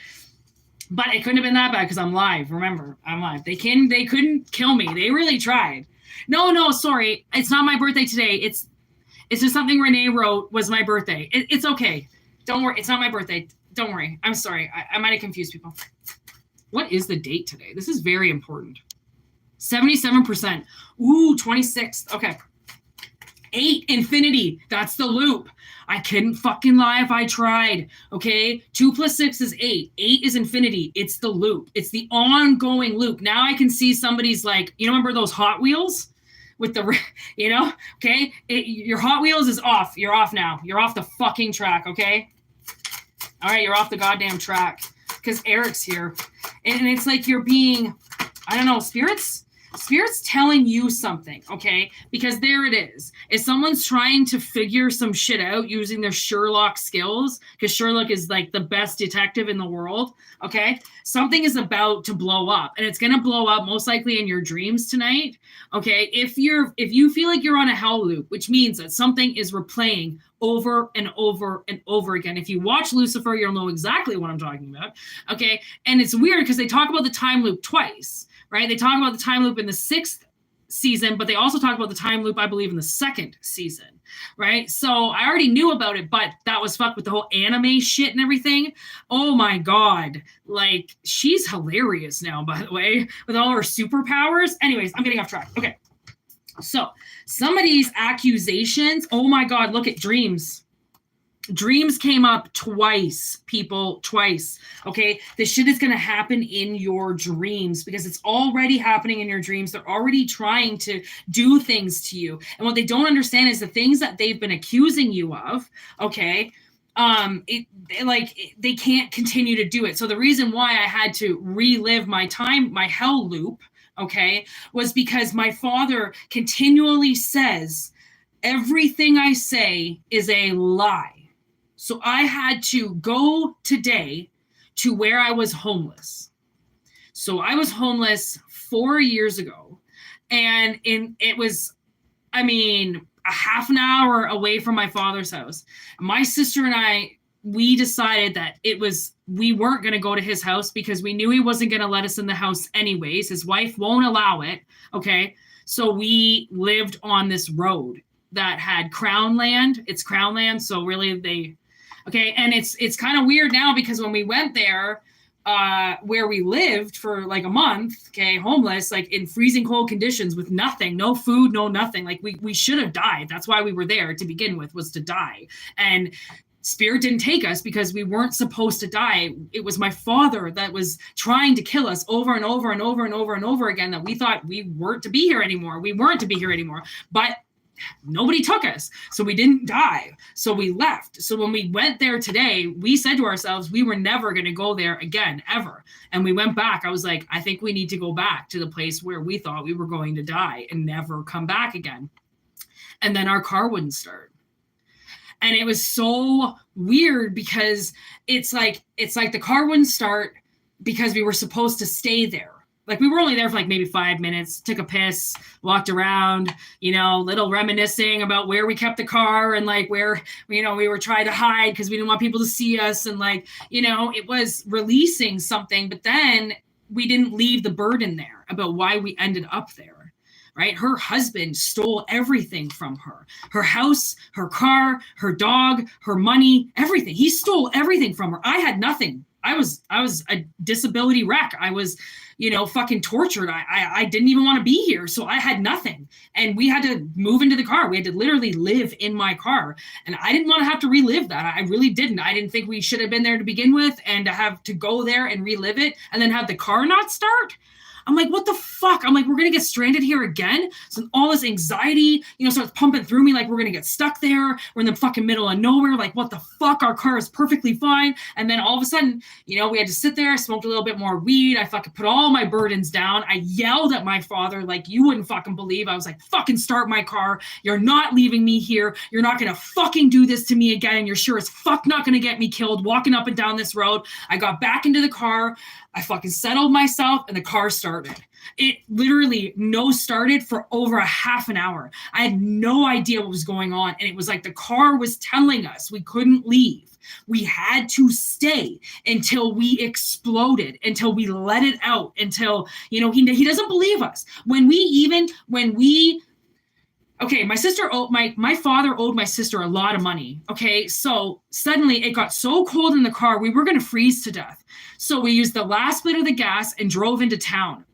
But it couldn't have been that bad because I'm live. Remember, I'm live. They couldn't kill me. They really tried. No, sorry. It's not my birthday today. It's just something Renee wrote was my birthday. It's okay. Don't worry. It's not my birthday. Don't worry. I'm sorry. I might have confused people. What is the date today? This is very important. 77%. Ooh, 26. Okay. 8, infinity. That's the loop. I couldn't fucking lie if I tried. Okay. 2 + 6 is 8. 8 is infinity. It's the loop. It's the ongoing loop. Now I can see somebody's like, remember those Hot Wheels with the, okay. Your Hot Wheels is off. You're off now. You're off the fucking track. Okay. All right. You're off the goddamn track because Eric's here. And it's like you're being, I don't know, spirits telling you something, okay? Because there it is. If someone's trying to figure some shit out using their Sherlock skills, because Sherlock is like the best detective in the world, okay? Something is about to blow up, and it's going to blow up most likely in your dreams tonight, okay? If you feel like you're on a hell loop, which means that something is replaying over and over and over again. If you watch Lucifer, you'll know exactly what I'm talking about, okay? And it's weird because they talk about the time loop twice. Right? They talk about the time loop in the 6th season, but they also talk about the time loop, I believe, in the 2nd season. Right? So I already knew about it, but that was fucked with the whole anime shit and everything. Oh my God. Like, she's hilarious now, by the way, with all her superpowers. Anyways, I'm getting off track. Okay. So some of these accusations, oh my God, look at dreams. Dreams came up twice, people, twice. Okay. This shit is going to happen in your dreams because it's already happening in your dreams. They're already trying to do things to you. And what they don't understand is the things that they've been accusing you of, okay, they can't continue to do it. So the reason why I had to relive my hell loop, okay, was because my father continually says everything I say is a lie. So I had to go today to where I was homeless. So I was homeless 4 years ago, and it was, I mean, a half an hour away from my father's house. My sister and I, we decided that we weren't going to go to his house because we knew he wasn't going to let us in the house anyways. His wife won't allow it. Okay. So we lived on this road that had crown land. It's crown land. So really okay. And it's kind of weird now because when we went there, where we lived for like a month, okay, homeless, like in freezing cold conditions with nothing, no food, no nothing. Like we should have died. That's why we were there to begin with, was to die. And Spirit didn't take us because we weren't supposed to die. It was my father that was trying to kill us over and over and over and over and over again, that we thought we weren't to be here anymore. We weren't to be here anymore. But nobody took us. So we didn't die. So we left. So when we went there today, we said to ourselves, we were never going to go there again, ever. And we went back. I was like, I think we need to go back to the place where we thought we were going to die and never come back again. And then our car wouldn't start. And it was so weird because it's like the car wouldn't start because we were supposed to stay there. Like we were only there for like maybe 5 minutes, took a piss, walked around, little reminiscing about where we kept the car and like where, we were trying to hide because we didn't want people to see us. And like, it was releasing something, but then we didn't leave the burden there about why we ended up there. Right? Her husband stole everything from her. Her house, her car, her dog, her money, everything. He stole everything from her. I had nothing. I was a disability wreck. I was, fucking tortured. I didn't even want to be here. So I had nothing. And we had to move into the car. We had to literally live in my car. And I didn't want to have to relive that. I really didn't. I didn't think we should have been there to begin with, and to have to go there and relive it and then have the car not start. I'm like, what the fuck? I'm like, we're going to get stranded here again? So all this anxiety, starts pumping through me like we're going to get stuck there. We're in the fucking middle of nowhere. Like, what the fuck? Our car is perfectly fine. And then all of a sudden, we had to sit there. I smoked a little bit more weed. I fucking put all my burdens down. I yelled at my father like you wouldn't fucking believe. I was like, fucking start my car. You're not leaving me here. You're not going to fucking do this to me again. And you're sure as fuck not going to get me killed walking up and down this road. I got back into the car. I fucking settled myself and the car started. It literally started for over a half an hour. I had no idea what was going on. And it was like the car was telling us we couldn't leave. We had to stay until we exploded, until we let it out, until, he doesn't believe us. Okay, my father owed my sister a lot of money. Okay, so suddenly it got so cold in the car, we were going to freeze to death. So we used the last bit of the gas and drove into town.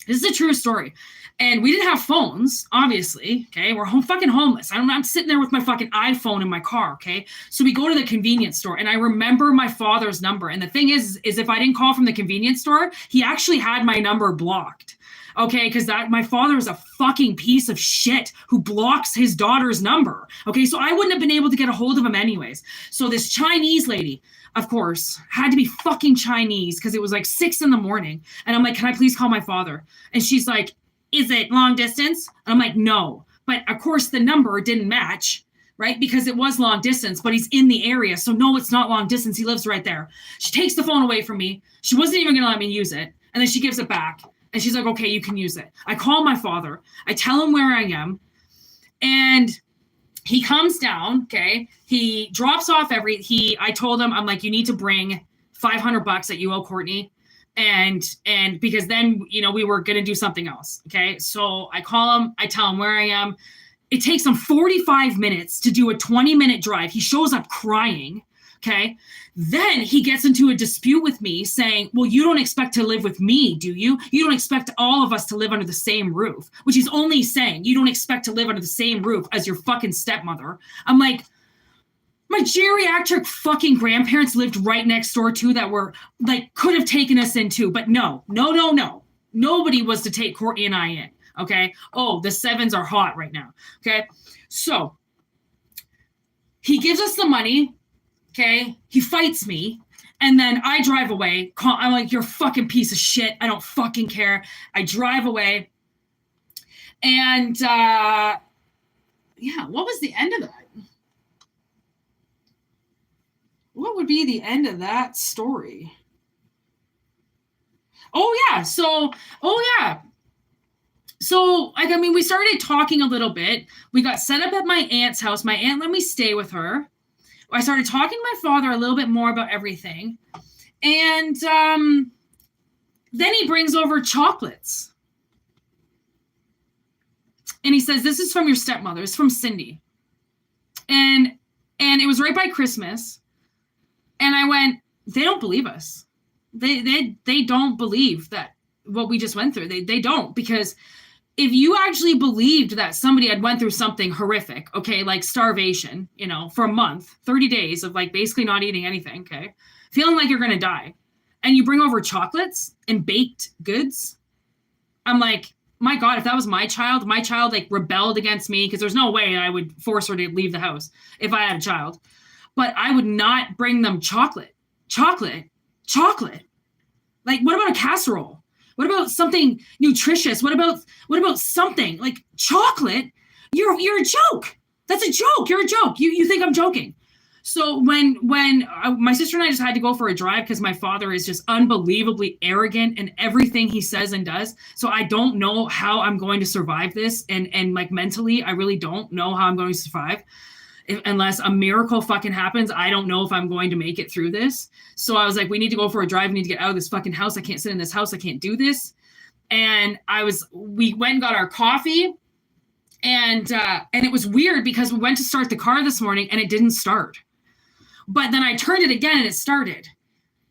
This is a true story. And we didn't have phones, obviously. Okay, we're fucking homeless. I'm sitting there with my fucking iPhone in my car. Okay, so we go to the convenience store, and I remember my father's number. And the thing is if I didn't call from the convenience store, he actually had my number blocked. Okay, because my father is a fucking piece of shit who blocks his daughter's number. Okay, so I wouldn't have been able to get a hold of him anyways. So this Chinese lady, of course, had to be fucking Chinese because it was like 6 a.m. And I'm like, can I please call my father? And she's like, is it long distance? And I'm like, no. But of course the number didn't match, right? Because it was long distance, but he's in the area. So no, it's not long distance. He lives right there. She takes the phone away from me. She wasn't even going to let me use it. And then she gives it back. And she's like, okay, you can use it. I call my father. I tell him where I am. And he comes down, okay? He drops off I told him, I'm like, you need to bring $500 that you owe Courtney. And because then, we were going to do something else. Okay. So I call him, I tell him where I am. It takes him 45 minutes to do a 20-minute drive. He shows up crying. Okay. Then he gets into a dispute with me saying, well, you don't expect to live with me, do you? You don't expect all of us to live under the same roof, which he's only saying you don't expect to live under the same roof as your fucking stepmother. I'm like, my geriatric fucking grandparents lived right next door too that were like, could have taken us in too. But no. Nobody was to take Courtney and I in. Okay. Oh, the 7s are hot right now. Okay. So he gives us the money. Okay. He fights me. And then I drive away. I'm like, you're a fucking piece of shit. I don't fucking care. I drive away. And yeah, what was the end of that? What would be the end of that story? Oh, yeah. So, we started talking a little bit. We got set up at my aunt's house. My aunt let me stay with her. I started talking to my father a little bit more about everything. And then he brings over chocolates. And he says, this is from your stepmother. It's from Cindy. And it was right by Christmas. And I went, they don't believe us. They don't believe that what we just went through. They don't, because if you actually believed that somebody had went through something horrific, okay, like starvation, for a month, 30 days of like basically not eating anything, okay, feeling like you're going to die, and you bring over chocolates and baked goods, I'm like, my God, if that was my child like rebelled against me, because there's no way I would force her to leave the house if I had a child, but I would not bring them chocolate. Like, what about a casserole? What about something nutritious? What about something like chocolate? You're a joke. That's a joke. You're a joke. You think I'm joking. So when my sister and I just had to go for a drive because my father is just unbelievably arrogant in everything he says and does. So I don't know how I'm going to survive this. And like mentally, I really don't know how I'm going to survive. Unless a miracle fucking happens, I don't know if I'm going to make it through this. So I was like, we need to go for a drive. We need to get out of this fucking house. I can't sit in this house. I can't do this. And we went and got our coffee. And it was weird because we went to start the car this morning and it didn't start. But then I turned it again and it started.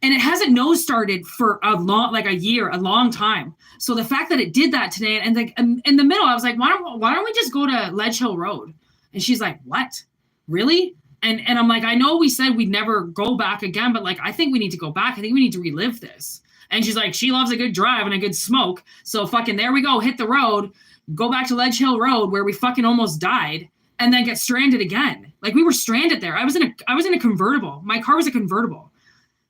And it hasn't started for a long time. So the fact that it did that today, and like in the middle, I was like, why don't we just go to Ledge Hill Road? And she's like, what? Really? And I'm like, I know we said we'd never go back again, but like, I think we need to go back. I think we need to relive this. And she's like, she loves a good drive and a good smoke. So fucking there we go. Hit the road, go back to Ledge Hill Road where we fucking almost died and then get stranded again. Like we were stranded there. I was in a convertible. My car was a convertible.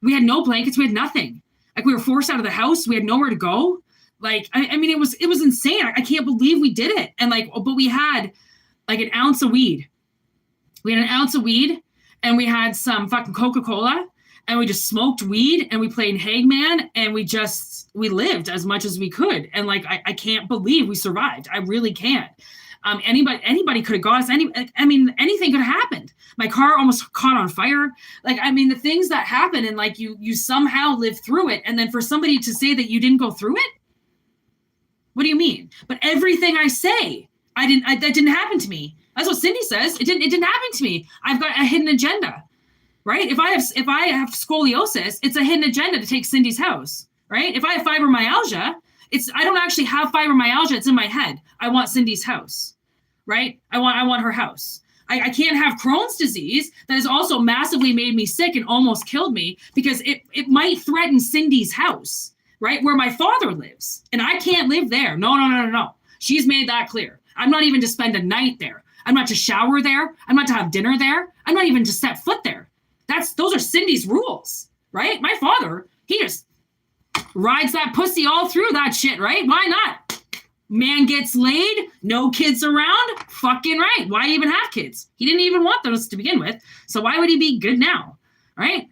We had no blankets. We had nothing. Like we were forced out of the house. We had nowhere to go. Like, I mean, it was insane. I can't believe we did it. And like, but we had like an ounce of weed. We had an ounce of weed and we had some fucking Coca-Cola and we just smoked weed and we played Hangman and we lived as much as we could. And like, I can't believe we survived. I really can't. Anybody could have got us. Anything could have happened. My car almost caught on fire. Like, I mean, the things that happen and like you somehow live through it. And then for somebody to say that you didn't go through it. What do you mean? But everything I say, that didn't happen to me. That's what Cindy says. It didn't happen to me. I've got a hidden agenda, right? If I have scoliosis, it's a hidden agenda to take Cindy's house, right? If I have fibromyalgia, I don't actually have fibromyalgia. It's in my head. I want Cindy's house, right? I want her house. I can't have Crohn's disease that has also massively made me sick and almost killed me because it might threaten Cindy's house, right? Where my father lives. And I can't live there. No. She's made that clear. I'm not even to spend a night there. I'm not to shower there. I'm not to have dinner there. I'm not even to set foot there. Those are Cindy's rules, right? My father, he just rides that pussy all through that shit, right? Why not? Man gets laid, no kids around, fucking right. Why even have kids? He didn't even want those to begin with. So why would he be good now, right?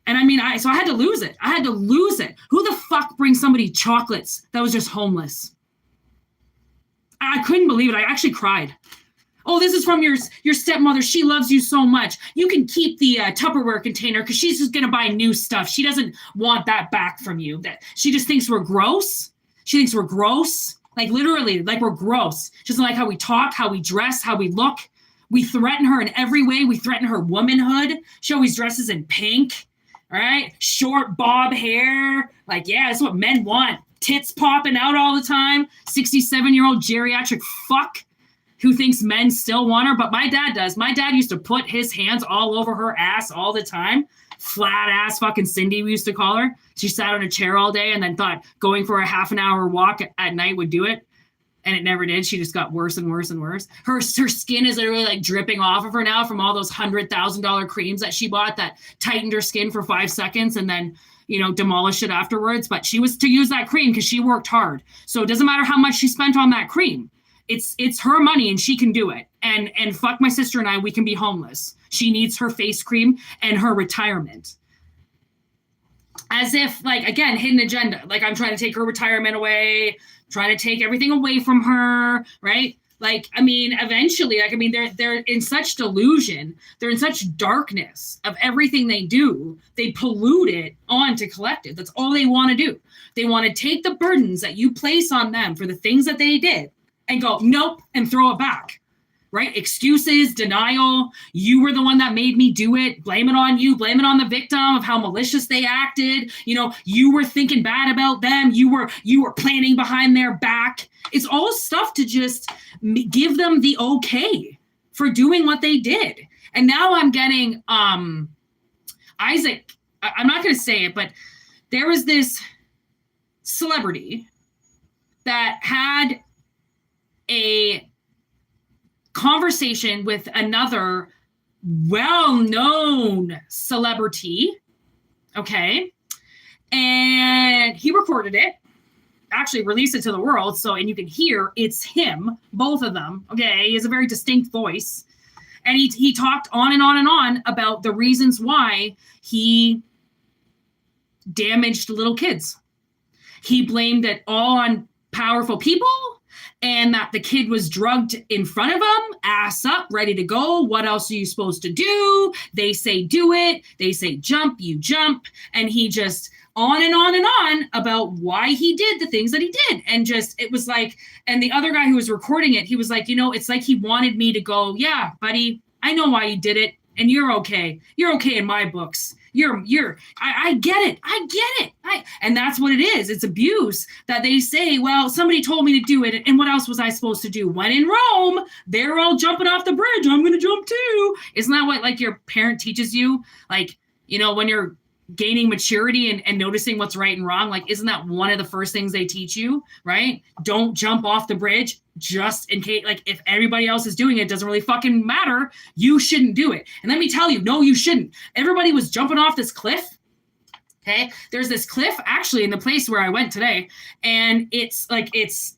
And I mean, so I had to lose it. Who the fuck brings somebody chocolates that was just homeless? I couldn't believe it. I actually cried. Oh, this is from your stepmother. She loves you so much. You can keep the Tupperware container because she's just going to buy new stuff. She doesn't want that back from you. That she just thinks we're gross. She thinks we're gross. Like literally, like we're gross. She doesn't like how we talk, how we dress, how we look. We threaten her in every way. We threaten her womanhood. She always dresses in pink, right? Short bob hair. Like, yeah, that's what men want. Tits popping out all the time. 67-year-old geriatric fuck who thinks men still want her, but my dad does. My dad used to put his hands all over her ass all the time. Flat ass fucking Cindy, we used to call her. She sat on a chair all day and then thought going for a half an hour walk at night would do it. And it never did. She just got worse and worse and worse. Her skin is literally like dripping off of her now from all those $100,000 creams that she bought that tightened her skin for 5 seconds and then, demolished it afterwards. But she was to use that cream because she worked hard. So it doesn't matter how much she spent on that cream. It's her money and she can do it. And fuck my sister and I, we can be homeless. She needs her face cream and her retirement. As if, like, again, hidden agenda. Like, I'm trying to take her retirement away, trying to take everything away from her, right? Like, I mean, eventually, like, I mean, they're in such delusion, they're in such darkness of everything they do, they pollute it onto collective. That's all they want to do. They want to take the burdens that you place on them for the things that they did and go, nope, and throw it back. Right? Excuses, denial. You were the one that made me do it. Blame it on you. Blame it on the victim of how malicious they acted. You were thinking bad about them. You were planning behind their back. It's all stuff to just give them the okay for doing what they did. And now I'm getting Isaac. I'm not going to say it, but there was this celebrity that had a conversation with another well-known celebrity, okay? And he recorded it, actually released it to the world, and you can hear it's him, both of them, okay? He has a very distinct voice. And he talked on and on and on about the reasons why he damaged little kids. He blamed it all on powerful people, and that the kid was drugged in front of him, ass up, ready to go. What else are you supposed to do? They say do it. They say jump, you jump. And he just on and on and on about why he did the things that he did. And it was like, and the other guy who was recording it, he was like, it's like he wanted me to go, yeah, buddy, I know why you did it. And you're okay. You're okay in my books. I get it. I get it. And that's what it is. It's abuse that they say, well, somebody told me to do it. And what else was I supposed to do? When in Rome, they're all jumping off the bridge. I'm going to jump too. Isn't that what like your parent teaches you? Like, when you're gaining maturity and noticing what's right and wrong, like, isn't that one of the first things they teach you, right? Don't jump off the bridge just in case, like, if everybody else is doing it, doesn't really fucking matter. You shouldn't do it. And let me tell you, no, you shouldn't. Everybody was jumping off this cliff. Okay. There's this cliff actually in the place where I went today. And it's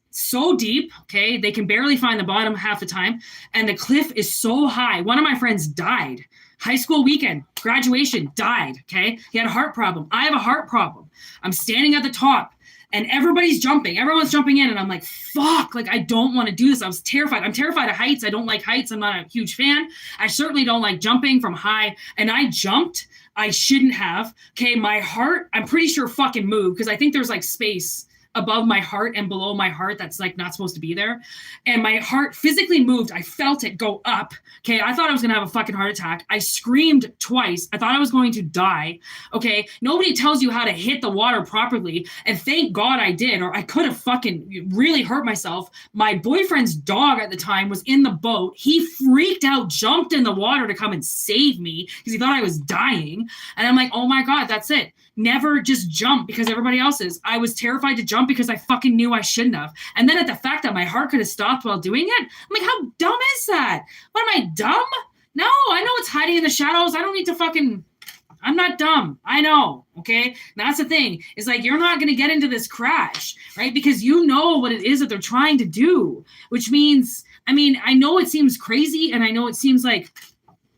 so deep. Okay. They can barely find the bottom half the time. And the cliff is so high. One of my friends died. High school weekend, graduation, died, okay? He had a heart problem. I have a heart problem. I'm standing at the top and everybody's jumping. Everyone's jumping in and I'm like, fuck, like I don't want to do this. I was terrified. I'm terrified of heights. I don't like heights. I'm not a huge fan. I certainly don't like jumping from high. And I jumped. I shouldn't have. Okay, my heart, I'm pretty sure fucking moved because I think there's like space above my heart and below my heart that's like not supposed to be there. And my heart physically moved. I felt it go up. Okay, I thought I was gonna have a fucking heart attack. I screamed twice. I thought I was going to die. Okay, nobody tells you how to hit the water properly. And thank God I did, or I could have fucking really hurt myself. My boyfriend's dog at the time was in the boat. He freaked out, jumped in the water to come and save me because he thought I was dying. And I'm like, oh my God, that's it. Never just jump because everybody else is. I was terrified to jump because I fucking knew I shouldn't have. And then at the fact that my heart could have stopped while doing it, I'm like, how dumb is that? What, am I dumb? No, I know it's hiding in the shadows. I don't need to fucking, I'm not dumb. I know, okay? And that's the thing. It's like, you're not going to get into this crash, right? Because you know what it is that they're trying to do, which means, I mean, I know it seems crazy and I know it seems like,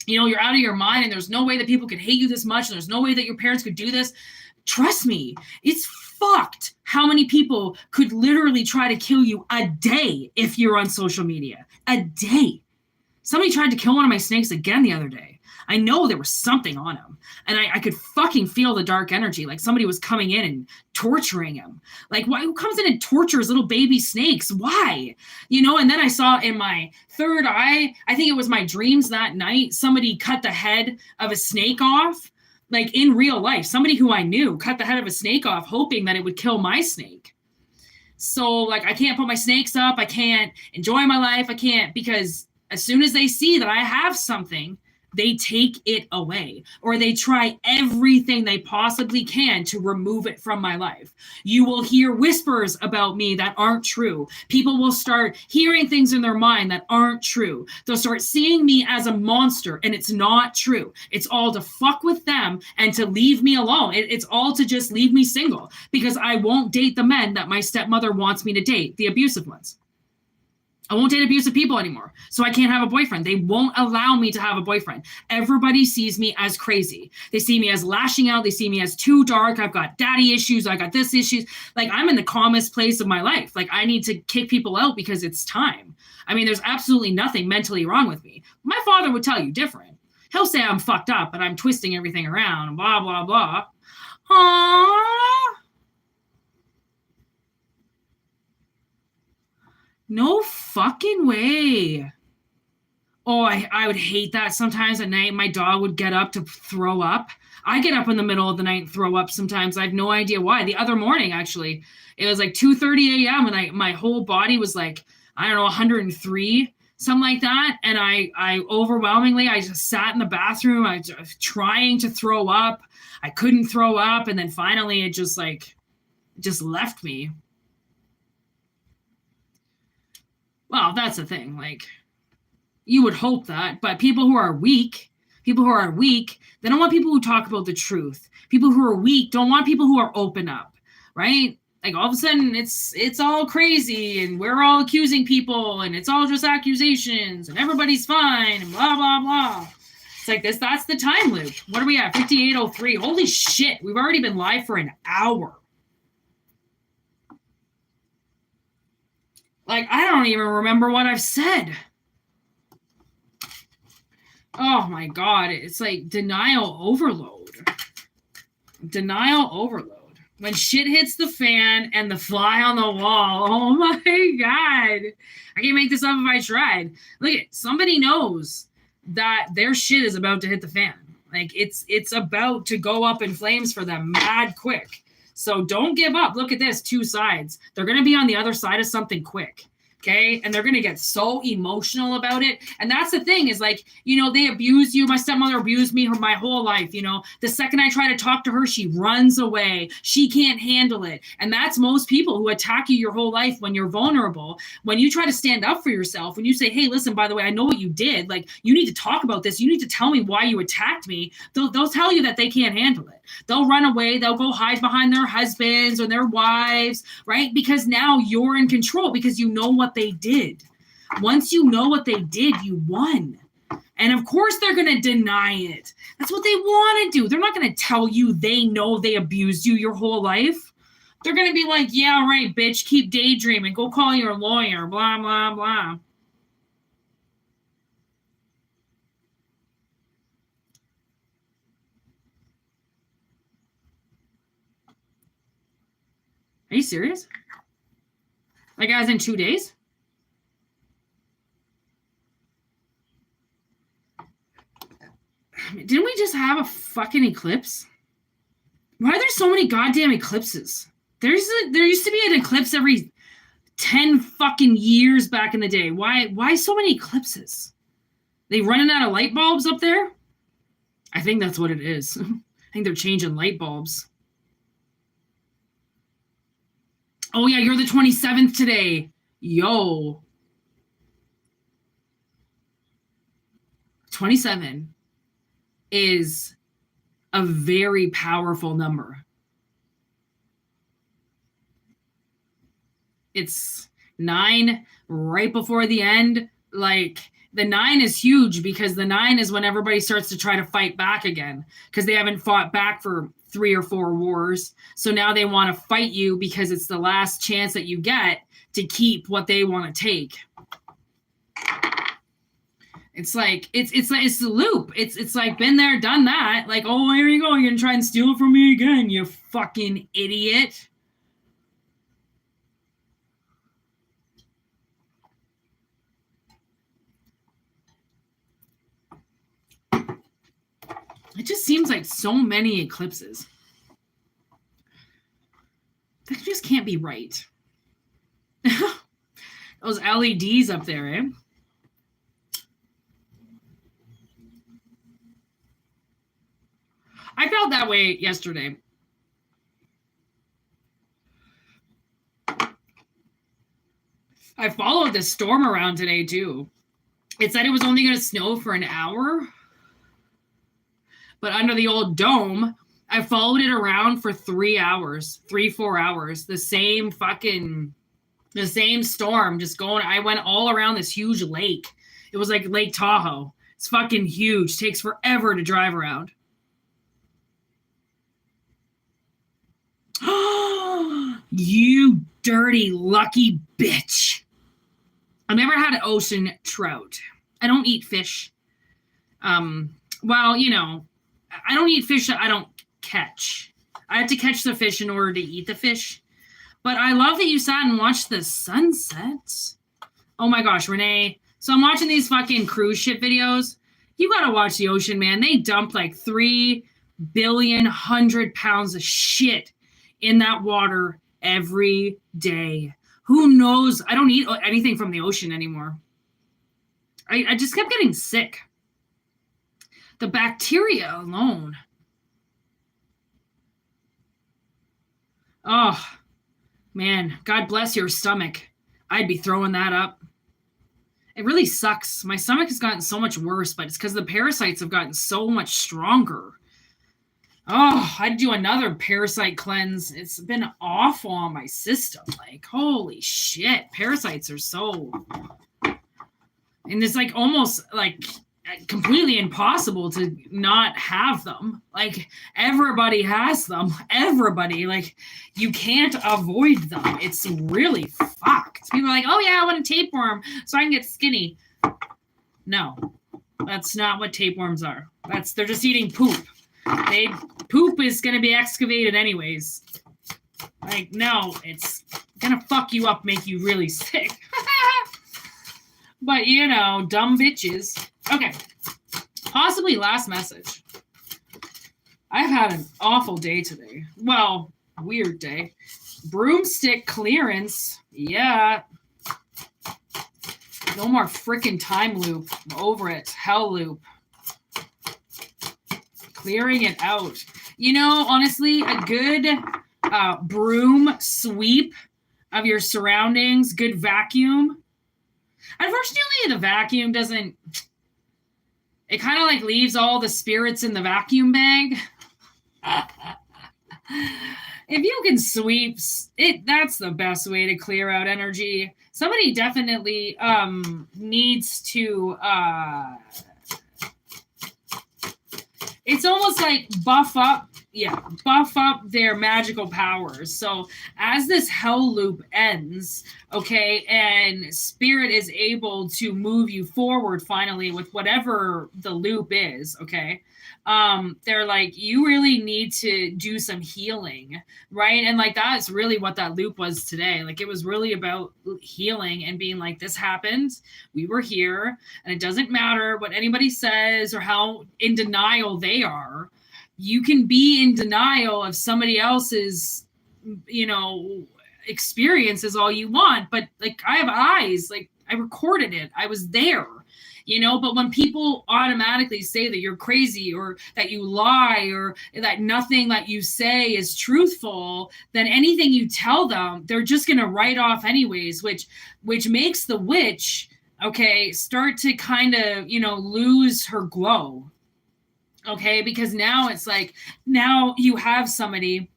you're out of your mind and there's no way that people could hate you this much. And there's no way that your parents could do this. Trust me, it's fucked how many people could literally try to kill you a day if you're on social media. A day. Somebody tried to kill one of my snakes again the other day. I know there was something on him. And I could fucking feel the dark energy. Like somebody was coming in and torturing him. Like, who comes in and tortures little baby snakes? Why? And then I saw in my third eye, I think it was my dreams that night, somebody cut the head of a snake off. Like in real life, somebody who I knew cut the head of a snake off, hoping that it would kill my snake. So like, I can't put my snakes up. I can't enjoy my life. I can't, because as soon as they see that I have something, they take it away, or they try everything they possibly can to remove it from my life. You will hear whispers about me that aren't true. People will start hearing things in their mind that aren't true. They'll start seeing me as a monster, and it's not true. It's all to fuck with them and to leave me alone. It's all to just leave me single, because I won't date the men that my stepmother wants me to date, the abusive ones. I won't date abusive people anymore, so I can't have a boyfriend. They won't allow me to have a boyfriend. Everybody sees me as crazy. They see me as lashing out. They see me as too dark. I've got daddy issues. I got this issues. Like, I'm in the calmest place of my life. Like, I need to kick people out because it's time. I mean, there's absolutely nothing mentally wrong with me. My father would tell you different. He'll say I'm fucked up and I'm twisting everything around and blah, blah, blah. Aww. No fucking way. Oh, I would hate that. Sometimes at night, my dog would get up to throw up. I get up in the middle of the night and throw up sometimes. I have no idea why. The other morning, actually, it was like 2:30 a.m. and my whole body was like, I don't know, 103, something like that. And I overwhelmingly, I just sat in the bathroom. I was trying to throw up. I couldn't throw up. And then finally, it just left me. Well, that's the thing. Like, you would hope that, but people who are weak, they don't want people who talk about the truth. People who are weak don't want people who are open up, right? Like, all of a sudden it's all crazy and we're all accusing people and it's all just accusations and everybody's fine and blah, blah, blah. It's like this, that's the time loop. What are we at? 58:03. Holy shit. We've already been live for an hour. Like, I don't even remember what I've said. Oh my God. It's like denial overload. Denial overload. When shit hits the fan and the fly on the wall. Oh my God. I can't make this up if I tried. Look at somebody knows that their shit is about to hit the fan. Like, it's about to go up in flames for them mad quick. So don't give up. Look at this, two sides. They're going to be on the other side of something quick. Okay. And they're going to get so emotional about it. And that's the thing is, like, you know, they abuse you. My stepmother abused me my whole life. You know, the second I try to talk to her, she runs away. She can't handle it. And that's most people who attack you your whole life when you're vulnerable. When you try to stand up for yourself, when you say, hey, listen, by the way, I know what you did. Like, you need to talk about this. You need to tell me why you attacked me. They'll tell you that they can't handle it. They'll run away. They'll go hide behind their husbands or their wives, right? Because now you're in control because you know what they did. Once you know what they did, you won. And of course they're going to deny it. That's what they want to do. They're not going to tell you they know they abused you your whole life. They're going to be like, yeah, right, bitch, keep daydreaming. Go call your lawyer, blah, blah, blah. Are you serious? Like, as in 2 days? Didn't we just have a fucking eclipse? Why are there so many goddamn eclipses? There used to be an eclipse every 10 fucking years back in the day. Why so many eclipses? They running out of light bulbs up there? I think that's what it is. I think they're changing light bulbs. Oh yeah, you're the 27th today. Yo. 27 is a very powerful number. It's 9 right before the end. Like, the 9 is huge because the 9 is when everybody starts to try to fight back again because they haven't fought back for 3 or 4 wars. So now they want to fight you because it's the last chance that you get to keep what they want to take. It's like it's the loop. It's like been there, done that. Like, oh, here you go. You're gonna try and steal it from me again, you fucking idiot. It just seems like so many eclipses. That just can't be right. Those LEDs up there, eh? I felt that way yesterday. I followed this storm around today too. It said it was only going to snow for an hour. But under the old dome, I followed it around for 3 hours, 4 hours. The same storm just going. I went all around this huge lake. It was like Lake Tahoe. It's fucking huge. Takes forever to drive around. You dirty, lucky bitch. I never had an ocean trout. I don't eat fish. Well, you know, I don't eat fish that I don't catch. I have to catch the fish in order to eat the fish. But I love that you sat and watched the sunset. Oh my gosh, Renee. So I'm watching these fucking cruise ship videos. You gotta watch the ocean, man. They dump like 3 billion 100 pounds of shit in that water every day. Who knows? I don't eat anything from the ocean anymore. I just kept getting sick. The bacteria alone. Oh, man. God bless your stomach. I'd be throwing that up. It really sucks. My stomach has gotten so much worse, but it's because the parasites have gotten so much stronger. Oh, I'd do another parasite cleanse. It's been awful on my system. Like, holy shit. Parasites are so... And it's like almost like completely impossible to not have them. Like, everybody has them. Everybody. Like, you can't avoid them. It's really fucked. People are like, oh yeah, I want a tapeworm so I can get skinny. No, that's not what tapeworms are. They're just eating poop. Poop is going to be excavated anyways. Like, no, it's going to fuck you up, make you really sick. But, you know, dumb bitches. Okay. Possibly last message. I've had an awful day today. Well, weird day. Broomstick clearance. Yeah. No more freaking time loop. I'm over it. Hell loop. Clearing it out. You know, honestly, a good broom sweep of your surroundings, good vacuum. Unfortunately, the vacuum doesn't... It kind of like leaves all the spirits in the vacuum bag. If you can sweep it, that's the best way to clear out energy. Somebody definitely needs to... It's almost like buff up their magical powers. So as this hell loop ends, okay, and spirit is able to move you forward finally with whatever the loop is, okay, they're like, you really need to do some healing, right? And like, that's really what that loop was today. Like, it was really about healing and being like, this happened, we were here, and it doesn't matter what anybody says or how in denial they are. You can be in denial of somebody else's, you know, experiences all you want, but like, I have eyes, like, I recorded it, I was there. You know, but when people automatically say that you're crazy or that you lie or that nothing that you say is truthful, then anything you tell them, they're just going to write off anyways, which makes the witch, okay, start to kind of, you know, lose her glow. Okay, because now it's like, now you have somebody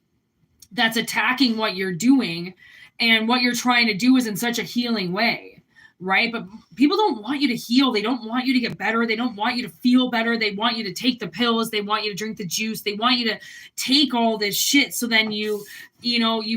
that's attacking what you're doing, and what you're trying to do is in such a healing way. Right? But people don't want you to heal. They don't want you to get better. They don't want you to feel better. They want you to take the pills. They want you to drink the juice. They want you to take all this shit. So then you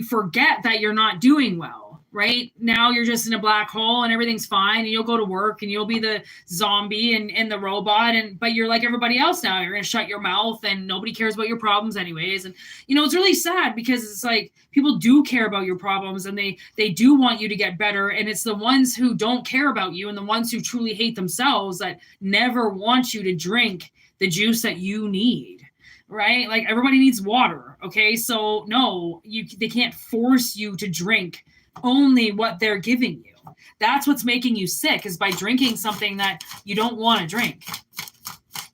forget that you're not doing well. Right? Now you're just in a black hole and everything's fine, and you'll go to work and you'll be the zombie and the robot, but you're like everybody else now. You're going to shut your mouth and nobody cares about your problems anyways. And, you know, it's really sad because it's like people do care about your problems and they do want you to get better. And it's the ones who don't care about you and the ones who truly hate themselves that never want you to drink the juice that you need. Right? Like, everybody needs water. Okay. So no, they can't force you to drink only what they're giving you. That's what's making you sick, is by drinking something that you don't want to drink.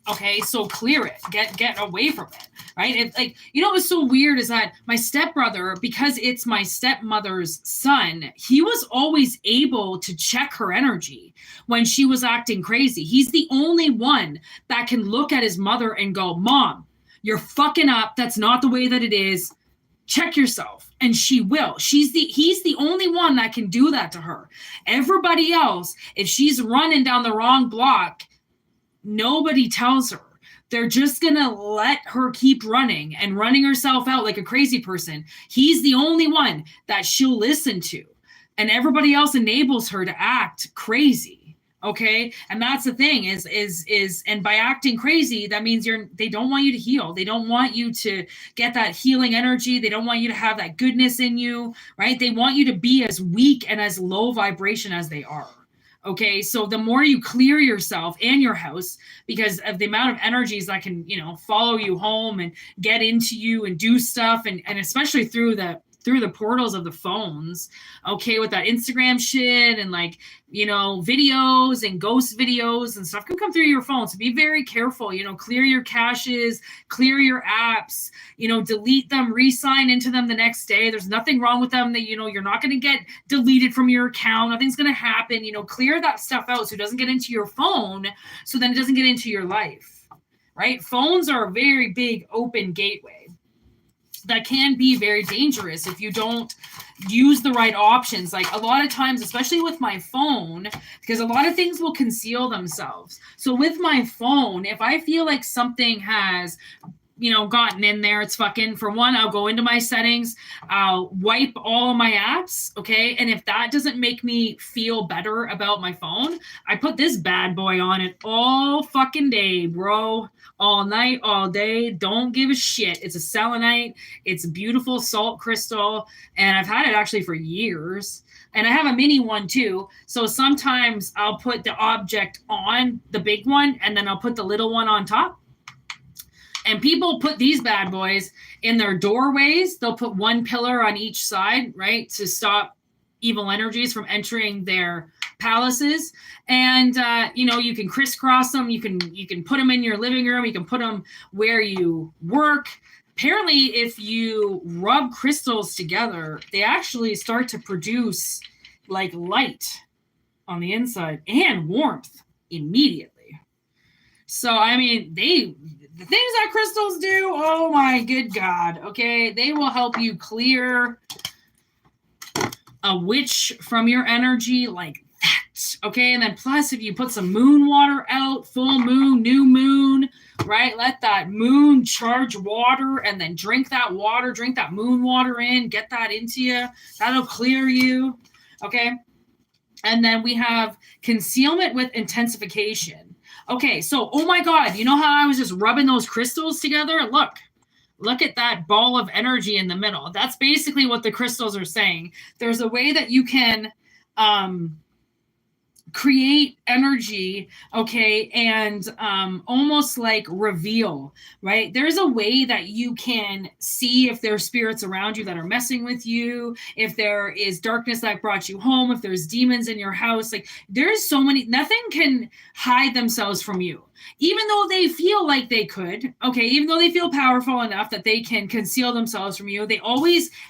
Okay, so clear it. Get away from it. right? It's like, what's so weird is that my stepbrother, because it's my stepmother's son, he was always able to check her energy when she was acting crazy. He's the only one that can look at his mother and go, Mom, you're fucking up. That's not the way that it is. Check yourself. And she will. He's the only one that can do that to her. Everybody else, if she's running down the wrong block, nobody tells her. They're just going to let her keep running and running herself out like a crazy person. He's the only one that she'll listen to. And everybody else enables her to act crazy. Okay. And that's the thing is, and by acting crazy, that means they don't want you to heal. They don't want you to get that healing energy. They don't want you to have that goodness in you, right? They want you to be as weak and as low vibration as they are. Okay. So the more you clear yourself and your house, because of the amount of energies that can, follow you home and get into you and do stuff. And especially through the portals of the phones, okay, with that Instagram shit and videos and ghost videos and stuff can come through your phone. So be very careful, clear your caches, clear your apps, delete them, re-sign into them the next day. There's nothing wrong with them that, you're not going to get deleted from your account. Nothing's going to happen, clear that stuff out so it doesn't get into your phone. So then it doesn't get into your life, right? Phones are a very big open gateway that can be very dangerous if you don't use the right options. Like a lot of times, especially with my phone, because a lot of things will conceal themselves. So with my phone, if I feel like something has, gotten in there, it's fucking, for one, I'll go into my settings, I'll wipe all of my apps, okay? And if that doesn't make me feel better about my phone, I put this bad boy on it all fucking day, bro. All night, all day, don't give a shit. It's a selenite. It's a beautiful salt crystal. And I've had it actually for years. And I have a mini one too. So sometimes I'll put the object on the big one and then I'll put the little one on top. And people put these bad boys in their doorways. They'll put one pillar on each side, right, to stop evil energies from entering their palaces. And you can crisscross them. You can put them in your living room. You can put them where you work. Apparently, if you rub crystals together, they actually start to produce like light on the inside and warmth immediately. So, I mean, the things that crystals do, oh my good God, okay? They will help you clear a witch from your energy like that, okay? And then plus, if you put some moon water out, full moon, new moon, right? Let that moon charge water and then drink that water, drink that moon water in, get that into you. That'll clear you, okay? And then we have concealment with intensification. Okay, so, oh my God, you know how I was just rubbing those crystals together? Look at that ball of energy in the middle. That's basically what the crystals are saying. There's a way that you can create energy, okay, and almost like reveal, right? There's a way that you can see if there's spirits around you that are messing with you, if there is darkness that brought you home, if there's demons in your house. Like there's so many, nothing can hide themselves from you. Even though they feel like they could, okay, even though they feel powerful enough that they can conceal themselves from you,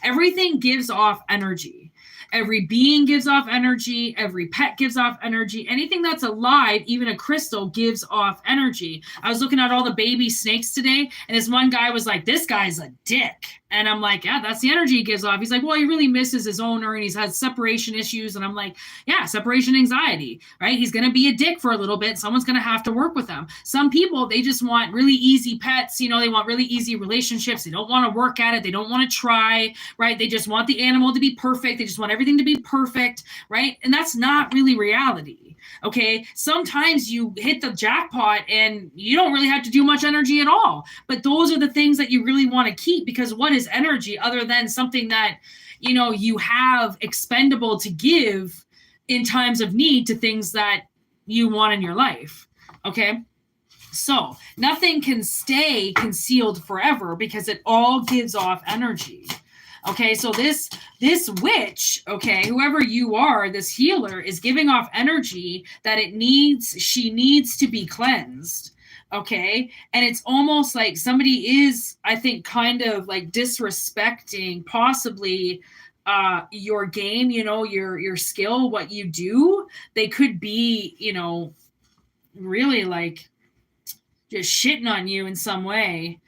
everything gives off energy. Every being gives off energy. Every pet gives off energy. Anything that's alive, even a crystal, gives off energy. I was looking at all the baby snakes today, and this one guy was like, this guy's a dick. And I'm like, yeah, that's the energy he gives off. He's like, well, he really misses his owner and he's had separation issues. And I'm like, yeah, separation anxiety, right? He's going to be a dick for a little bit. Someone's going to have to work with him. Some people, they just want really easy pets. They want really easy relationships. They don't want to work at it. They don't want to try, right? They just want the animal to be perfect. They just want everything to be perfect, right? And that's not really reality. Okay. Sometimes you hit the jackpot and you don't really have to do much energy at all. But those are the things that you really want to keep, because what is energy other than something that, you have expendable to give in times of need to things that you want in your life. Okay. So nothing can stay concealed forever because it all gives off energy. Okay, so this witch, okay, whoever you are, this healer is giving off energy that she needs to be cleansed. Okay. And it's almost like somebody is, I think, kind of like disrespecting possibly your game, your skill, what you do. They could be, really like just shitting on you in some way.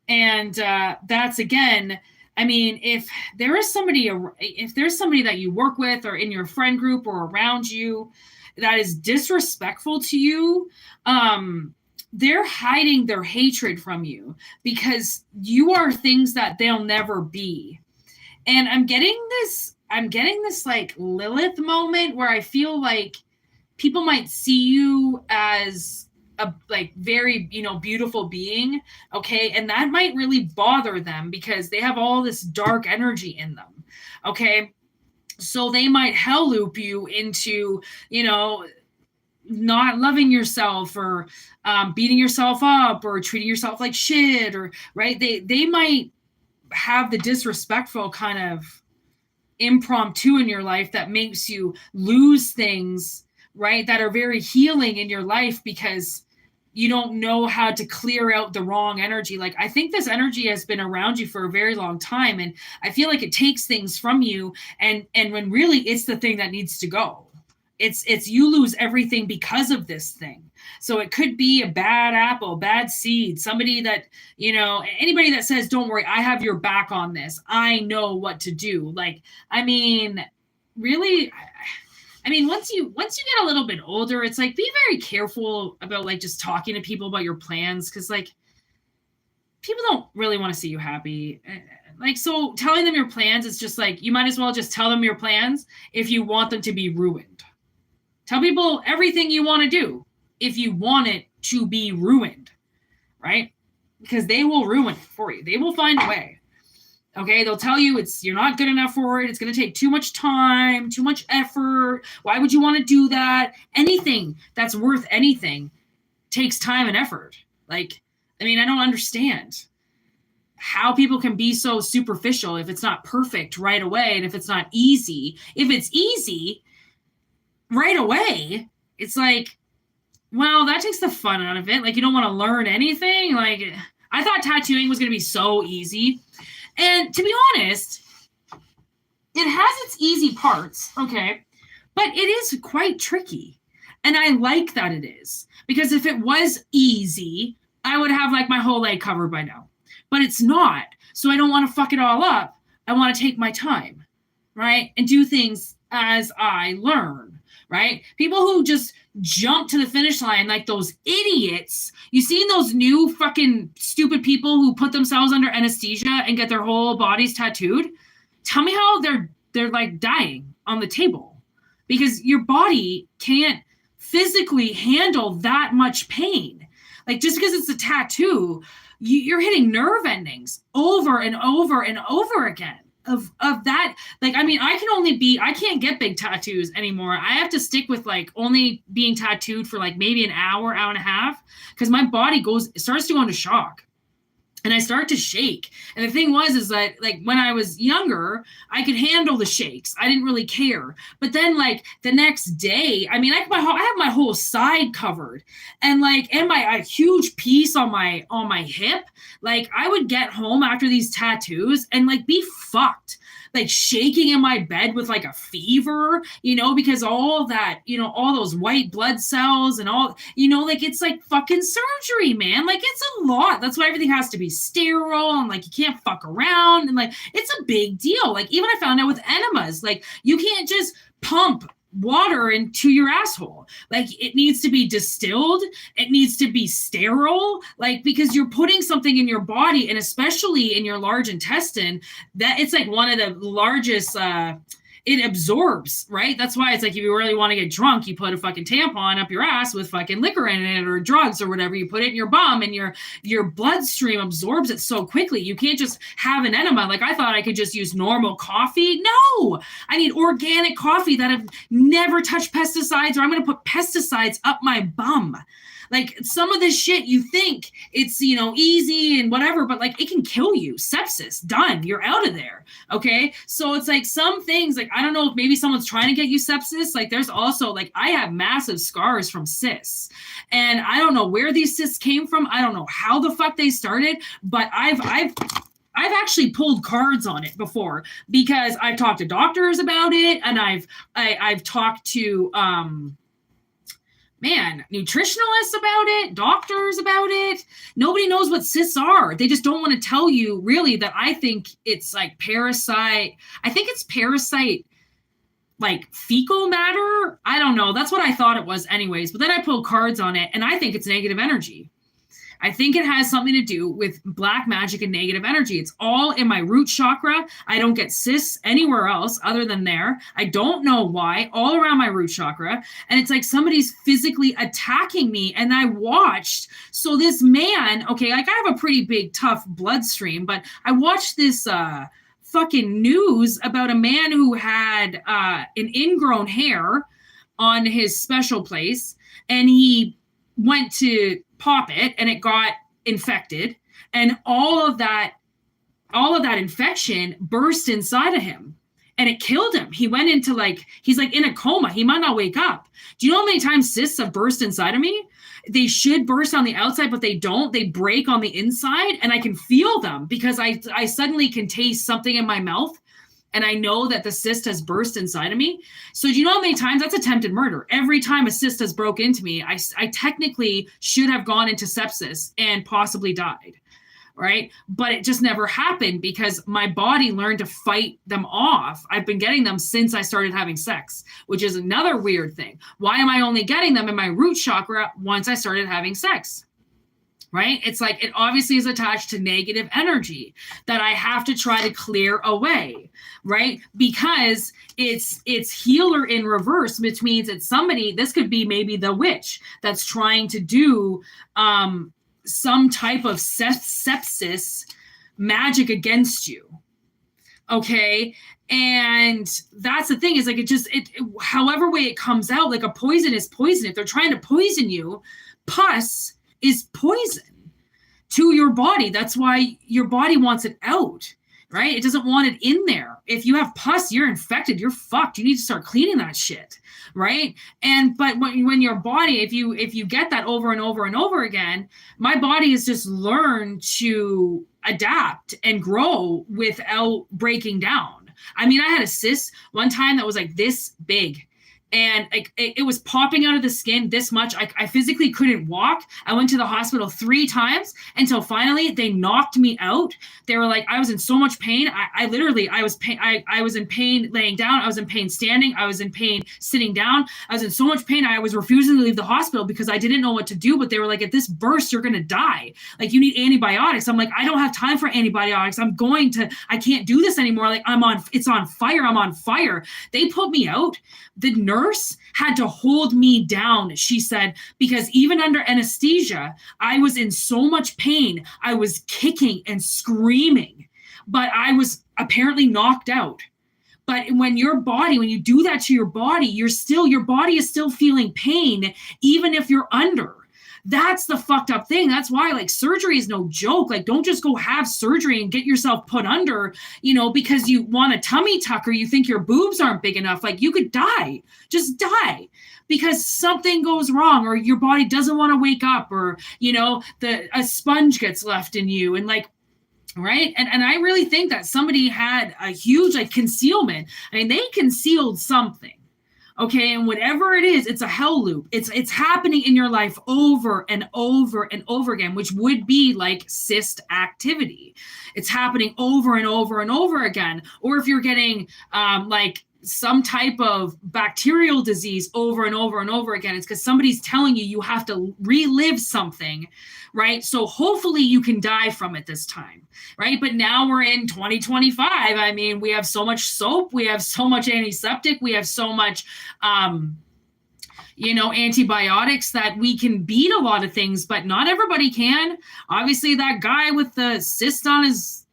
And that's again, I mean, if there's somebody that you work with or in your friend group or around you that is disrespectful to you, they're hiding their hatred from you because you are things that they'll never be. And I'm getting this like Lilith moment where I feel like people might see you as a like very beautiful being, okay, and that might really bother them because they have all this dark energy in them, okay, so they might hell loop you into not loving yourself or beating yourself up or treating yourself like shit, or right, they might have the disrespectful kind of impromptu in your life that makes you lose things, right, that are very healing in your life because you don't know how to clear out the wrong energy. Like, I think this energy has been around you for a very long time, and I feel like it takes things from you, and when really it's the thing that needs to go. It's you lose everything because of this thing. So it could be a bad apple, bad seed, somebody that, anybody that says, don't worry, I have your back on this, I know what to do. Like, I mean, really, I mean, once you get a little bit older, it's like, be very careful about like just talking to people about your plans, because like people don't really want to see you happy. Like, so telling them your plans is just like, you might as well just tell them your plans if you want them to be ruined. Tell people everything you want to do if you want it to be ruined, right? Because they will ruin it for you. They will find a way. Okay, they'll tell you you're not good enough for it. It's going to take too much time, too much effort. Why would you want to do that? Anything that's worth anything takes time and effort. Like, I mean, I don't understand how people can be so superficial if it's not perfect right away, and if it's not easy. If it's easy right away, it's like, well, that takes the fun out of it. Like, you don't want to learn anything. Like, I thought tattooing was going to be so easy. And to be honest, it has its easy parts, okay? But it is quite tricky. And I like that it is. Because if it was easy, I would have like my whole leg covered by now. But it's not. So I don't want to fuck it all up. I want to take my time, right? And do things as I learn, right? People who just jump to the finish line like those idiots. You seen those new fucking stupid people who put themselves under anesthesia and get their whole bodies tattooed? Tell me how they're like dying on the table, because your body can't physically handle that much pain. Like, just because it's a tattoo, you're hitting nerve endings over and over and over again. Of that, like, I mean, I can't get big tattoos anymore. I have to stick with like only being tattooed for like maybe an hour and a half, because my body starts to go into shock and I start to shake. And the thing is that like when I was younger, I could handle the shakes. I didn't really care. But then like the next day, I mean, I have my whole side covered, and like, and a huge piece on my hip. Like, I would get home after these tattoos and like be fucked, like shaking in my bed with like a fever, because all that, all those white blood cells and all, like, it's like fucking surgery, man. Like, it's a lot. That's why everything has to be sterile, and like, you can't fuck around, and like, it's a big deal. Like, even I found out with enemas, like, you can't just pump water into your asshole. Like, it needs to be distilled, it needs to be sterile, like, because you're putting something in your body, and especially in your large intestine, that it's like one of the largest it absorbs, right? That's why it's like, if you really want to get drunk, you put a fucking tampon up your ass with fucking liquor in it or drugs or whatever. You put it in your bum, and your bloodstream absorbs it so quickly. You can't just have an enema. Like, I thought I could just use normal coffee. No, I need organic coffee that have never touched pesticides, or I'm going to put pesticides up my bum. Like some of this shit, you think it's, easy and whatever, but like it can kill you. Sepsis, done. You're out of there. Okay. So it's like some things, like, I don't know if maybe someone's trying to get you sepsis. Like there's also like, I have massive scars from cysts, and I don't know where these cysts came from. I don't know how the fuck they started, but I've actually pulled cards on it before, because I've talked to doctors about it, and I've talked to nutritionalists about it, doctors about it. Nobody knows what cysts are. They just don't want to tell you really that. I think it's like parasite. I think it's parasite, like fecal matter. I don't know. That's what I thought it was anyways. But then I pulled cards on it, and I think it's negative energy. I think it has something to do with black magic and negative energy. It's all in my root chakra. I don't get cysts anywhere else other than there. I don't know why, all around my root chakra. And it's like somebody's physically attacking me. And I watched, so this man, okay, like I have a pretty big, tough bloodstream, but I watched this fucking news about a man who had an ingrown hair on his special place, and he went to pop it and it got infected, and all of that infection burst inside of him and it killed him. He went into he's like in a coma. He might not wake up. Do you know how many times cysts have burst inside of me? They should burst on the outside, but they don't. They break on the inside, and I can feel them because I suddenly can taste something in my mouth, and I know that the cyst has burst inside of me. So do you know how many times? That's attempted murder. Every time a cyst has broke into me, I technically should have gone into sepsis and possibly died, right? But it just never happened because my body learned to fight them off. I've been getting them since I started having sex, which is another weird thing. Why am I only getting them in my root chakra once I started having sex? Right? It's like it obviously is attached to negative energy that I have to try to clear away, right? Because it's healer in reverse, which means it's somebody, this could be maybe the witch that's trying to do some type of sepsis magic against you. Okay. And that's the thing, is like it however way it comes out, like a poison is poison. If they're trying to poison you, pus is poison to your body. That's why your body wants it out, right? It doesn't want it in there. If you have pus, you're infected, you're fucked. You need to start cleaning that shit, right? But when your body, if you get that over and over and over again, my body has just learned to adapt and grow without breaking down. I mean, I had a cyst one time that was like this big, and it was popping out of the skin this much. I physically couldn't walk. I went to the hospital 3 times until finally they knocked me out. They were like, I was in so much pain. I was in pain laying down. I was in pain standing. I was in pain sitting down. I was in so much pain. I was refusing to leave the hospital because I didn't know what to do. But they were like, at this burst, you're going to die. Like, you need antibiotics. I'm like, I don't have time for antibiotics. I can't do this anymore. Like, it's on fire. I'm on fire. They put me out. The nurse had to hold me down, she said, because even under anesthesia, I was in so much pain. I was kicking and screaming, but I was apparently knocked out. But when you do that to your body, your body is still feeling pain, even if you're under. That's the fucked up thing. That's why, like, surgery is no joke. Like, don't just go have surgery and get yourself put under, because you want a tummy tuck or you think your boobs aren't big enough. Like, you could die. Just die because something goes wrong, or your body doesn't want to wake up, or, a sponge gets left in you, and like, right. And I really think that somebody had a huge, like, concealment. I mean, they concealed something. Okay, and whatever it is, it's a hell loop. It's happening in your life over and over and over again, which would be like cyst activity. It's happening over and over and over again. Or if you're getting like some type of bacterial disease over and over and over again, it's because somebody's telling you have to relive something, right? So hopefully you can die from it this time, right? But now we're in 2025. I mean, we have so much soap, we have so much antiseptic, we have so much, antibiotics that we can beat a lot of things, but not everybody can. Obviously, that guy with the cyst on his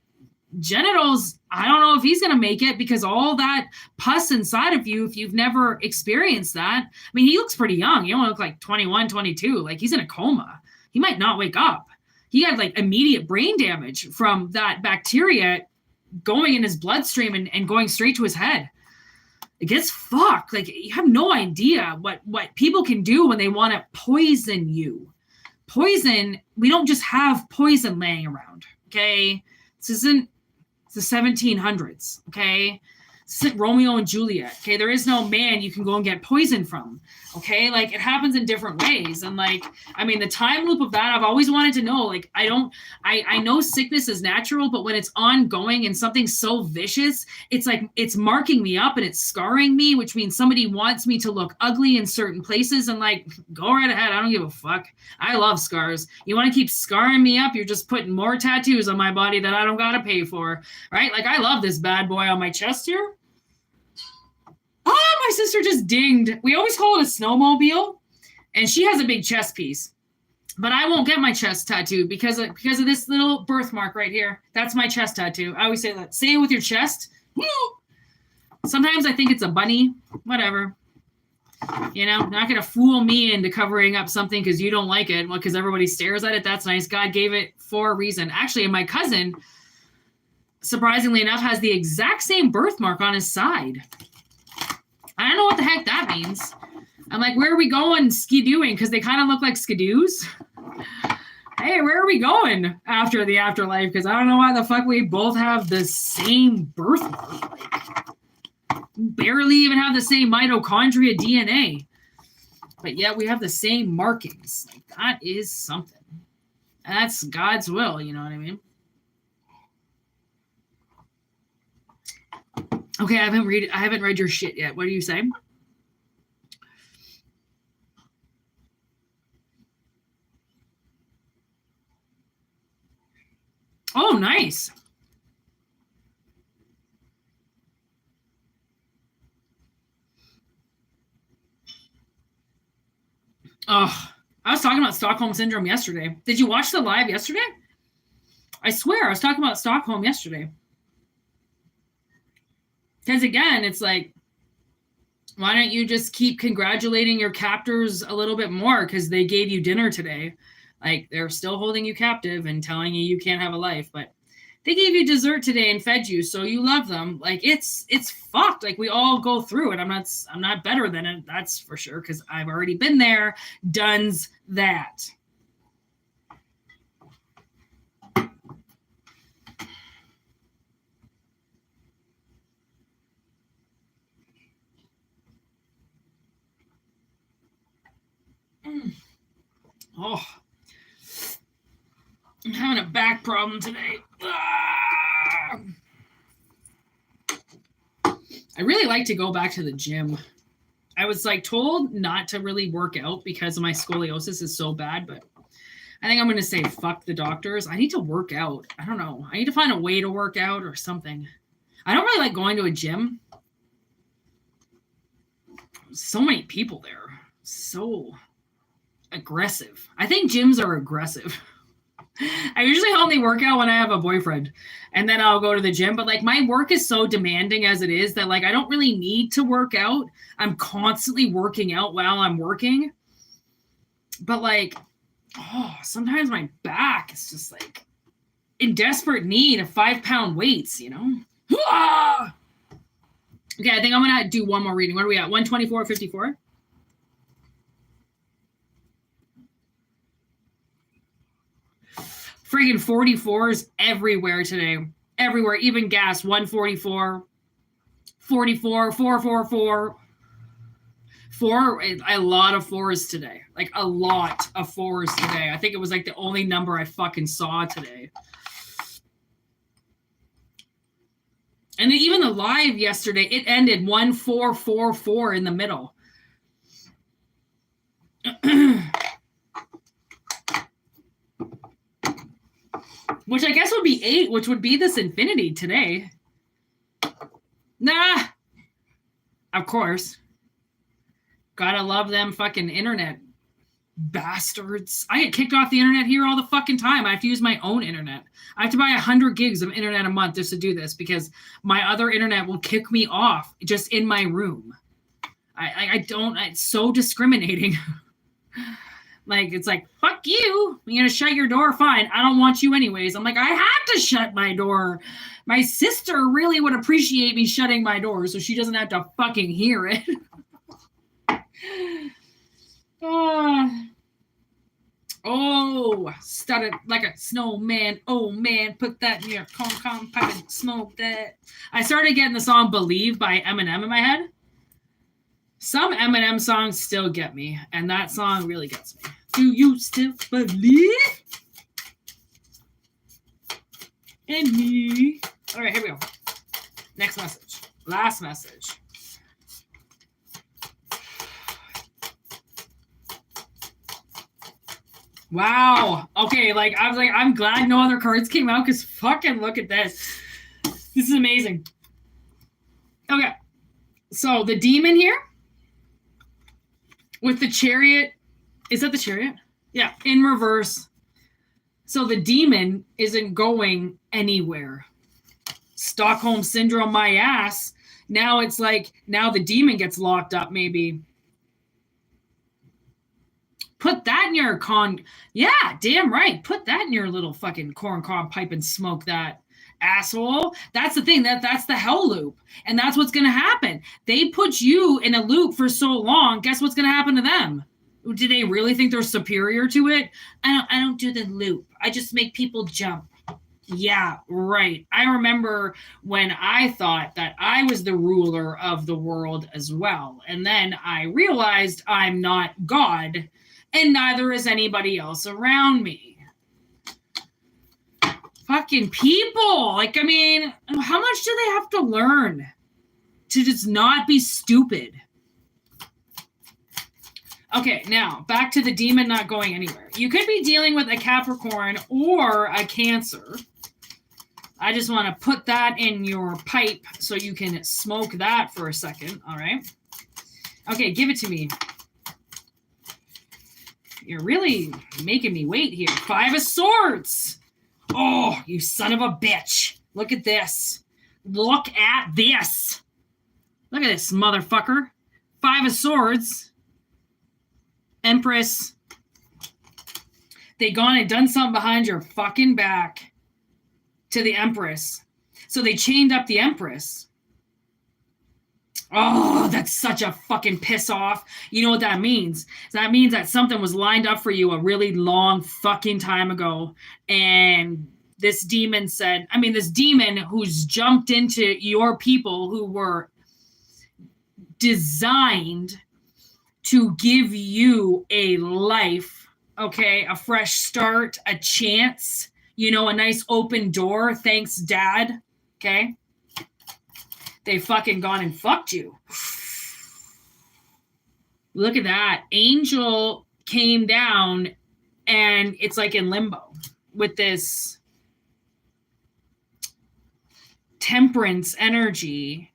genitals, I don't know if he's going to make it, because all that pus inside of you, if you've never experienced that, I mean, he looks pretty young. He only look like 21, 22. Like, he's in a coma. He might not wake up. He had like immediate brain damage from that bacteria going in his bloodstream and going straight to his head. It gets fucked. Like, you have no idea what people can do when they want to poison you. Poison, we don't just have poison laying around, okay? This isn't the 1700s, okay? This isn't Romeo and Juliet, okay? There is no man you can go and get poison from, okay? Like, it happens in different ways. And like, I mean, the time loop of that, I've always wanted to know. Like, I know sickness is natural, but when it's ongoing and something so vicious, it's like, it's marking me up and it's scarring me, which means somebody wants me to look ugly in certain places. And like, go right ahead. I don't give a fuck. I love scars. You want to keep scarring me up? You're just putting more tattoos on my body that I don't got to pay for, right? Like, I love this bad boy on my chest here. Oh, my sister just dinged. We always call it a snowmobile, and she has a big chest piece. But I won't get my chest tattooed because of this little birthmark right here. That's my chest tattoo. I always say that. Say it with your chest. Sometimes I think it's a bunny. Whatever. You know, not going to fool me into covering up something because you don't like it. Well, because everybody stares at it. That's nice. God gave it for a reason. Actually, my cousin, surprisingly enough, has the exact same birthmark on his side. I don't know what the heck that means. I'm like, where are we going skidooing? Because they kind of look like skidoos. Hey, where are we going after the afterlife? Because I don't know why the fuck we both have the same birthmark. Barely even have the same mitochondria DNA. But yet we have the same markings. Like, that is something. That's God's will, you know what I mean? Okay, I haven't read your shit yet. What are you saying? Oh, nice. Oh, I was talking about Stockholm Syndrome yesterday. Did you watch the live yesterday? I swear, I was talking about Stockholm yesterday. Because again, it's like, why don't you just keep congratulating your captors a little bit more because they gave you dinner today? Like, they're still holding you captive and telling you can't have a life, but they gave you dessert today and fed you, so you love them. Like, it's fucked. Like, we all go through it. I'm not better than it, that's for sure, because I've already been there, done's that. Oh, I'm having a back problem today. I really like to go back to the gym. I was like told not to really work out because my scoliosis is so bad, but I think I'm going to say fuck the doctors. I need to work out. I don't know. I need to find a way to work out or something. I don't really like going to a gym. So many people there. So aggressive. I think gyms are aggressive. I usually only work out when I have a boyfriend, and then I'll go to the gym. But like, my work is so demanding as it is that like I don't really need to work out. I'm constantly working out while I'm working. But like, sometimes my back is just like in desperate need of 5-pound weights, you know? Okay, I think I'm gonna do one more reading. What are we at? 124.54? Friggin' 44s everywhere today. Everywhere. Even gas. 144, 44, 444. A lot of fours today. Like, a lot of fours today. I think it was like the only number I fucking saw today. And then even the live yesterday, it ended 1444 in the middle. Which I guess would be 8, which would be this infinity today. Nah. Of course. Gotta love them fucking internet Bastards. I get kicked off the internet here all the fucking time. I have to use my own internet. I have to buy 100 gigs of internet a month just to do this because my other internet will kick me off just in my room. It's so discriminating. Like, it's like, fuck you. You're going to shut your door? Fine. I don't want you anyways. I'm like, I have to shut my door. My sister really would appreciate me shutting my door so she doesn't have to fucking hear it. Started like a snowman. Oh man, put that in your con pipe and smoke that. I started getting the song Believe by Eminem in my head. Some Eminem songs still get me, and that song really gets me. Do you still believe in me? All right, here we go. Next message. Last message. Wow. Okay, like I was like, I'm glad no other cards came out because fucking look at this. This is amazing. Okay. So the demon here with the chariot. Is that the chariot? Yeah, in reverse. So the demon isn't going anywhere. Stockholm syndrome my ass. Now it's like, now the demon gets locked up maybe. Put that in your yeah, damn right. Put that in your little fucking corncob pipe and smoke that, asshole. That's the thing. That's the hell loop. And that's what's going to happen. They put you in a loop for so long. Guess what's going to happen to them? Do they really think they're superior to it? I don't do the loop. I just make people jump. Yeah, right. I remember when I thought that I was the ruler of the world as well. And then I realized I'm not God. And neither is anybody else around me. Fucking people. Like, I mean, how much do they have to learn to just not be stupid? Okay, now, back to the demon not going anywhere. You could be dealing with a Capricorn or a Cancer. I just want to put that in your pipe so you can smoke that for a second, all right? Okay, give it to me. You're really making me wait here. 5 of Swords. Oh, you son of a bitch. Look at this. Look at this. Look at this, motherfucker. 5 of Swords. Empress. They gone and done something behind your fucking back to the Empress. So they chained up the Empress. Oh, that's such a fucking piss off. You know what that means? That means that something was lined up for you a really long fucking time ago. And this demon said, this demon who's jumped into your people who were designed to give you a life, okay? A fresh start, a chance, a nice open door. Thanks, Dad. Okay? They fucking gone and fucked you. Look at that. Angel came down and it's like in limbo with this temperance energy.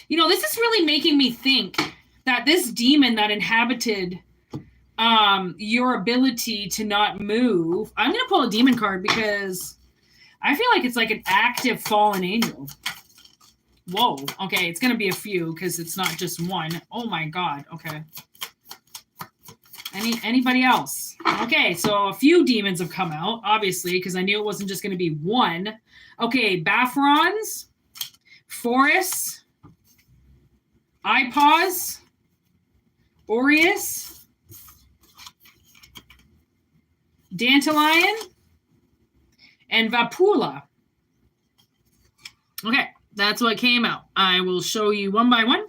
This is really making me think that this demon that inhabited your ability to not move. I'm going to pull a demon card because I feel like it's like an active fallen angel. Whoa. Okay, it's going to be a few because it's not just one. Oh my God. Okay. Anybody else? Okay, so a few demons have come out, obviously, because I knew it wasn't just going to be one. Okay, Baphrons, Forests, iPaws, Aureus, Dandelion, and Vapula. Okay, that's what came out. I will show you one by one.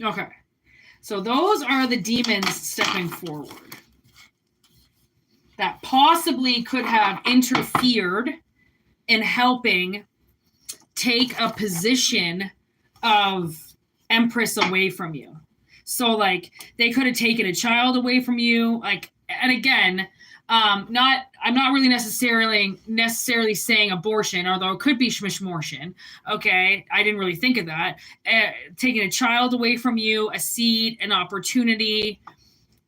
Okay, so those are the demons stepping forward. possibly could have interfered in helping take a position of Empress away from you. So like they could have taken a child away from you. Like, and again, I'm not really necessarily saying abortion, although it could be schmishmortion. Okay, I didn't really think of that. Taking a child away from you, a seed, an opportunity.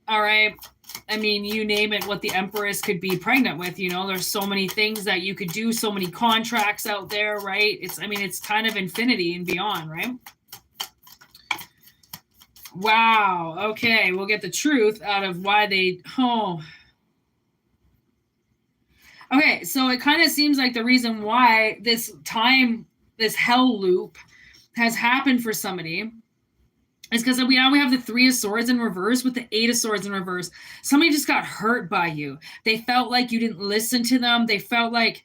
All right. I mean, you name it, what the Empress could be pregnant with, you know, there's so many things that you could do, so many contracts out there, right? It's kind of infinity and beyond, right? Wow. Okay. We'll get the truth out of why they, Okay. So it kind of seems like the reason why this hell loop has happened for somebody is because we have the 3 of Swords in reverse with the 8 of Swords in reverse. Somebody just got hurt by you. They felt like you didn't listen to them. They felt like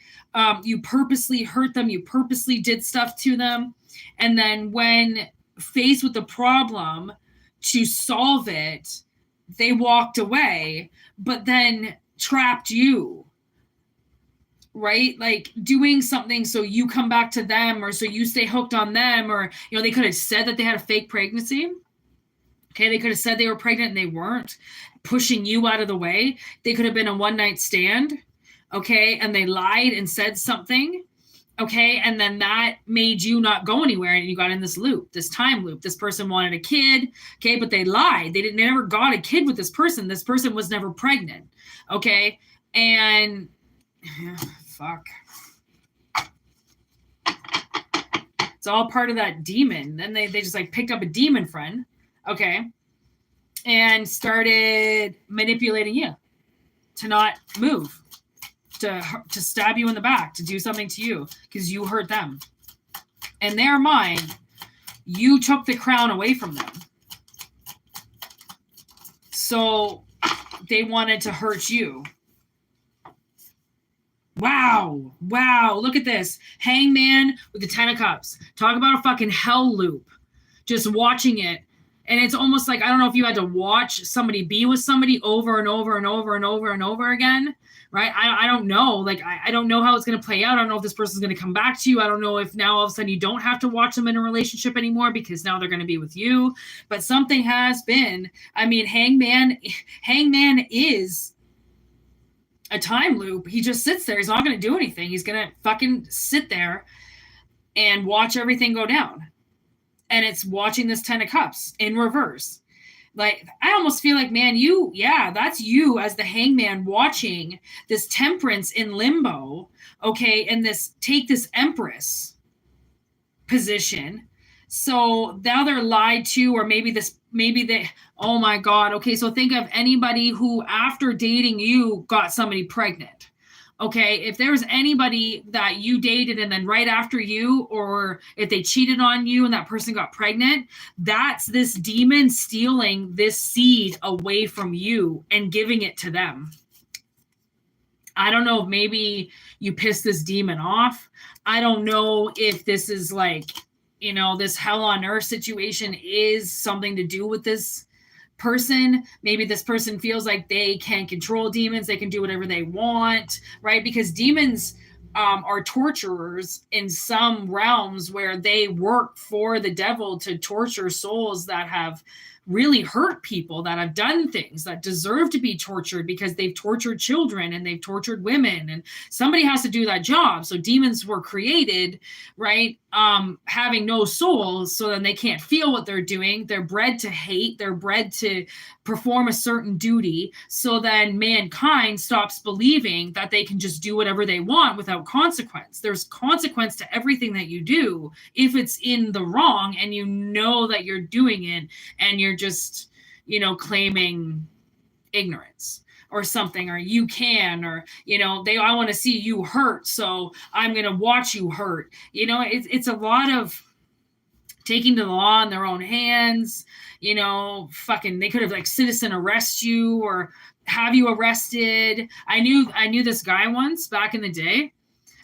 you purposely hurt them. You purposely did stuff to them. And then when faced with the problem to solve it, they walked away, but then trapped you. Right? Like doing something so you come back to them or so you stay hooked on them, or, you know, they could have said that they had a fake pregnancy. Okay. They could have said they were pregnant and they weren't, pushing you out of the way. They could have been a one-night stand. Okay. And they lied and said something. Okay. And then that made you not go anywhere. And you got in this loop, this time loop. This person wanted a kid. Okay. But they lied. They never got a kid with this person. This person was never pregnant. Okay. And fuck. It's all part of that demon. Then they just like picked up a demon friend, okay, and started manipulating you to not move, to stab you in the back, to do something to you because you hurt them. In their mind, you took the crown away from them. So they wanted to hurt you. Wow. Look at this. Hangman with the 10 of Cups. Talk about a fucking hell loop. Just watching it. And it's almost like, I don't know if you had to watch somebody be with somebody over and over and over and over and over again, right? I don't know. Like, I don't know how it's going to play out. I don't know if this person's going to come back to you. I don't know if now all of a sudden you don't have to watch them in a relationship anymore because now they're going to be with you. But something has been. I mean, Hangman is a time loop. He just sits there. He's not going to do anything. He's going to fucking sit there and watch everything go down. And it's watching this 10 of Cups in reverse. Like, I almost feel like, man, that's you as the Hangman watching this Temperance in limbo. Okay. And take this Empress position. So now they're lied to, or maybe they, oh my God. Okay. So think of anybody who after dating you got somebody pregnant. Okay. If there's anybody that you dated and then right after you, or if they cheated on you and that person got pregnant, that's this demon stealing this seed away from you and giving it to them. I don't know if maybe you pissed this demon off. I don't know if this is like, you know, this hell on earth situation is something to do with this person. Maybe this person feels like they can control demons. They can do whatever they want, right? Because demons are torturers in some realms where they work for the devil to torture souls that have really hurt people, that have done things that deserve to be tortured because they've tortured children and they've tortured women, and somebody has to do that job. So demons were created, right? Having no souls, so then they can't feel what they're doing. They're bred to hate. They're bred to perform a certain duty. So then mankind stops believing that they can just do whatever they want without consequence. There's consequence to everything that you do if it's in the wrong and you know that you're doing it and you're just, you know, claiming ignorance or something, or you can, or, you know, I want to see you hurt, so I'm going to watch you hurt. You know, it's a lot of taking the law in their own hands. You know, fucking, they could have like citizen arrest you or have you arrested. I knew this guy once back in the day.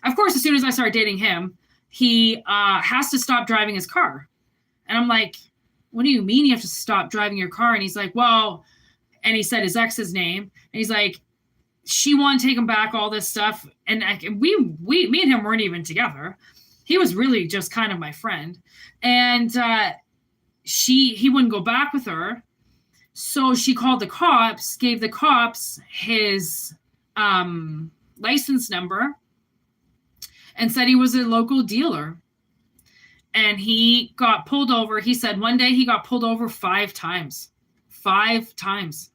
Of course, as soon as I started dating him, he has to stop driving his car. And I'm like, what do you mean you have to stop driving your car? And he's like, well, and he said his ex's name. And he's like, she wanted to take him back, all this stuff. And me and him weren't even together. He was really just kind of my friend. And he wouldn't go back with her. So she called the cops, gave the cops his license number, and said he was a local dealer. And he got pulled over. He said one day he got pulled over 5 times. 5 times.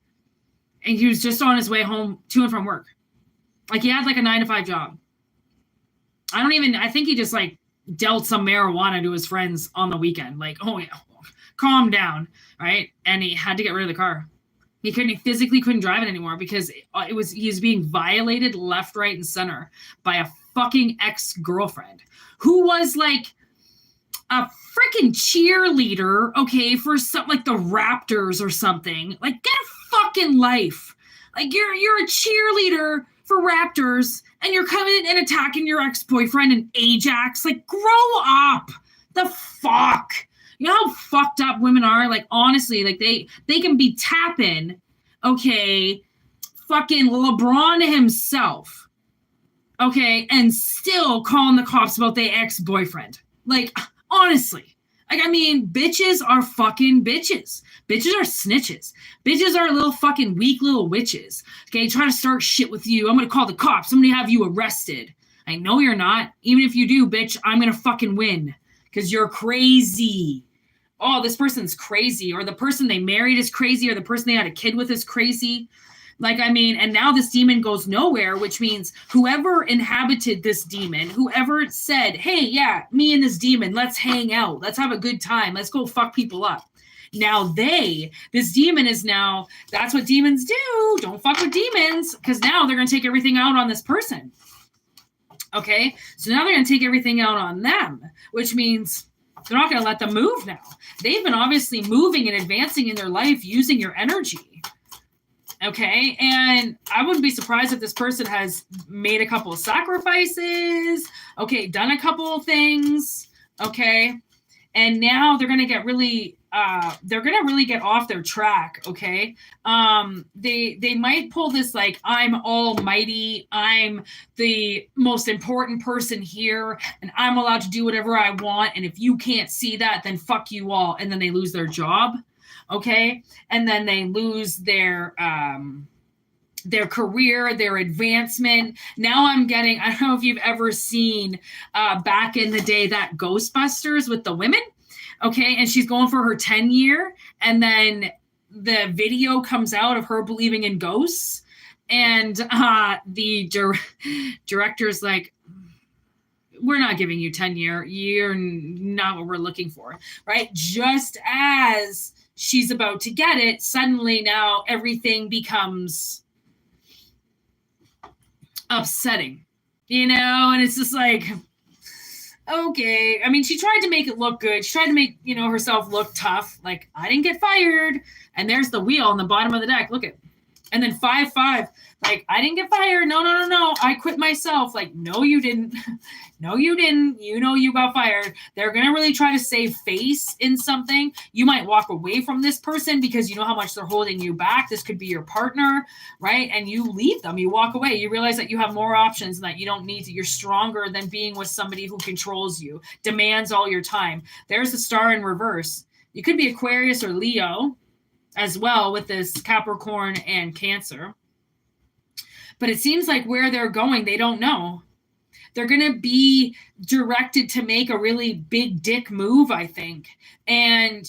And he was just on his way home to and from work. Like, he had like a 9-to-5 job. I think he just like dealt some marijuana to his friends on the weekend. Like, oh yeah, calm down, right? And he had to get rid of the car. He physically couldn't drive it anymore because he was being violated left, right, and center by a fucking ex-girlfriend who was like a freaking cheerleader, okay, for something like the Raptors or something. Like, get a fucking life. Like, you're a cheerleader for Raptors and you're coming in and attacking your ex-boyfriend in Ajax. Like, grow up. The fuck? You know how fucked up women are? Like, honestly, like they can be tapping, okay, fucking LeBron himself, okay, and still calling the cops about their ex-boyfriend. Like, honestly. Like, I mean, bitches are fucking bitches. Bitches are snitches. Bitches are little fucking weak little witches. Okay, trying to start shit with you. I'm going to call the cops. I'm going to have you arrested. I know you're not. Even if you do, bitch, I'm going to fucking win. Because you're crazy. Oh, this person's crazy. Or the person they married is crazy. Or the person they had a kid with is crazy. Like, I mean, and now this demon goes nowhere, which means whoever inhabited this demon, whoever said, hey, yeah, me and this demon, let's hang out. Let's have a good time. Let's go fuck people up. Now this demon is now, that's what demons do. Don't fuck with demons, because now they're going to take everything out on this person. Okay? So now they're going to take everything out on them, which means they're not going to let them move now. They've been obviously moving and advancing in their life using your energy. Okay, and I wouldn't be surprised if this person has made a couple of sacrifices, okay, done a couple of things, okay, and now they're gonna get really get off their track, okay. They might pull this like, I'm almighty, I'm the most important person here, and I'm allowed to do whatever I want, and if you can't see that, then fuck you all, and then they lose their job. Okay. And then they lose their career, their advancement. Now I don't know if you've ever seen back in the day that Ghostbusters with the women. Okay. And she's going for her 10-year. And then the video comes out of her believing in ghosts. And the director's like, we're not giving you 10-year. You're not what we're looking for. Right. Just as she's about to get it, suddenly now everything becomes upsetting, you know? And it's just like, okay. I mean, she tried to make it look good. She tried to make, herself look tough. Like, I didn't get fired. And there's the wheel on the bottom of the deck. Look at, and then 5-5. Like, I didn't get fired. No. I quit myself. Like, no, you didn't. No, you didn't. You got fired. They're going to really try to save face in something. You might walk away from this person because you know how much they're holding you back. This could be your partner, right? And you leave them. You walk away. You realize that you have more options and that you don't need to. You're stronger than being with somebody who controls you, demands all your time. There's the star in reverse. You could be Aquarius or Leo as well with this Capricorn and Cancer. But it seems like where they're going, they don't know. They're going to be directed to make a really big dick move, I think. And,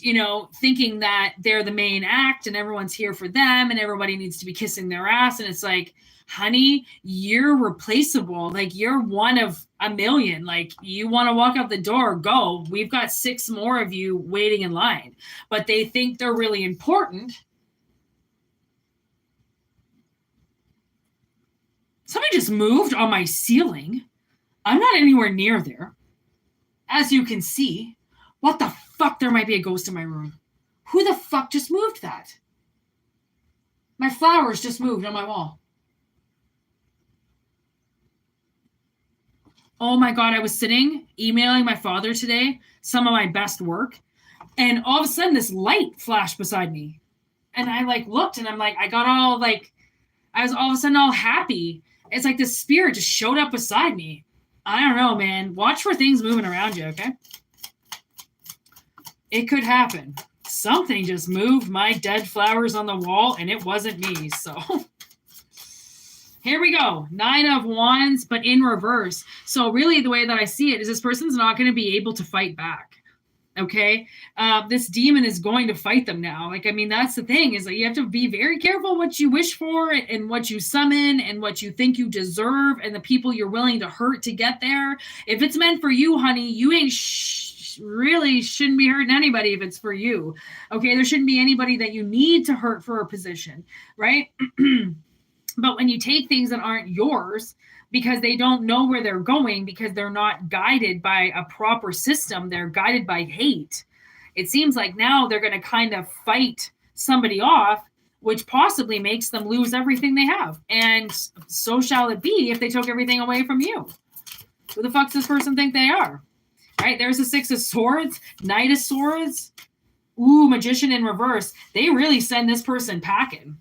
thinking that they're the main act and everyone's here for them and everybody needs to be kissing their ass. And it's like, honey, you're replaceable. Like, you're one of a million. Like, you want to walk out the door, go. We've got 6 more of you waiting in line. But they think they're really important. Somebody just moved on my ceiling. I'm not anywhere near there. As you can see, what the fuck? There might be a ghost in my room. Who the fuck just moved that? My flowers just moved on my wall. Oh my God, I was sitting emailing my father today, some of my best work, and all of a sudden this light flashed beside me. And I looked and I'm like, I got all I was all of a sudden all happy. It's like the spirit just showed up beside me. I don't know, man. Watch for things moving around you, okay? It could happen. Something just moved my dead flowers on the wall, and it wasn't me. So here we go. 9 of Wands, but in reverse. So really the way that I see it is this person's not going to be able to fight back. Okay. This demon is going to fight them now. Like, I mean, that's the thing, is that you have to be very careful what you wish for and what you summon and what you think you deserve and the people you're willing to hurt to get there. If it's meant for you, honey, you ain't really shouldn't be hurting anybody if it's for you. Okay. There shouldn't be anybody that you need to hurt for a position, right? But when you take things that aren't yours, because they don't know where they're going, because they're not guided by a proper system, they're guided by hate. It seems like now they're going to kind of fight somebody off, which possibly makes them lose everything they have. And so shall it be if they took everything away from you. Who the fuck does this person think they are? Right? There's the 6 of Swords, Knight of Swords. Ooh, Magician in reverse. They really send this person packing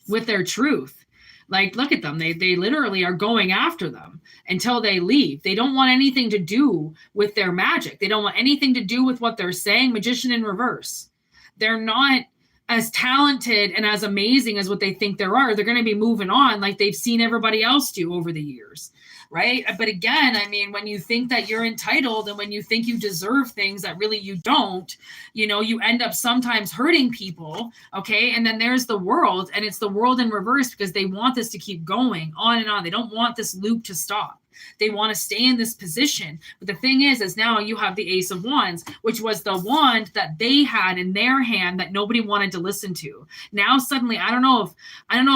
with their truth. Like, look at them. They literally are going after them until they leave. They don't want anything to do with their magic. They don't want anything to do with what they're saying. Magician in reverse. They're not as talented and as amazing as what they think there are. They're going to be moving on like they've seen everybody else do over the years, right? But again, I mean, when you think that you're entitled and when you think you deserve things that really you don't, you know, you end up sometimes hurting people, okay? And then there's the world, and it's the world in reverse because they want this to keep going on and on. They don't want this loop to stop. They want to stay in this position. But the thing is now you have the Ace of Wands, which was the wand that they had in their hand that nobody wanted to listen to. Now suddenly, I don't know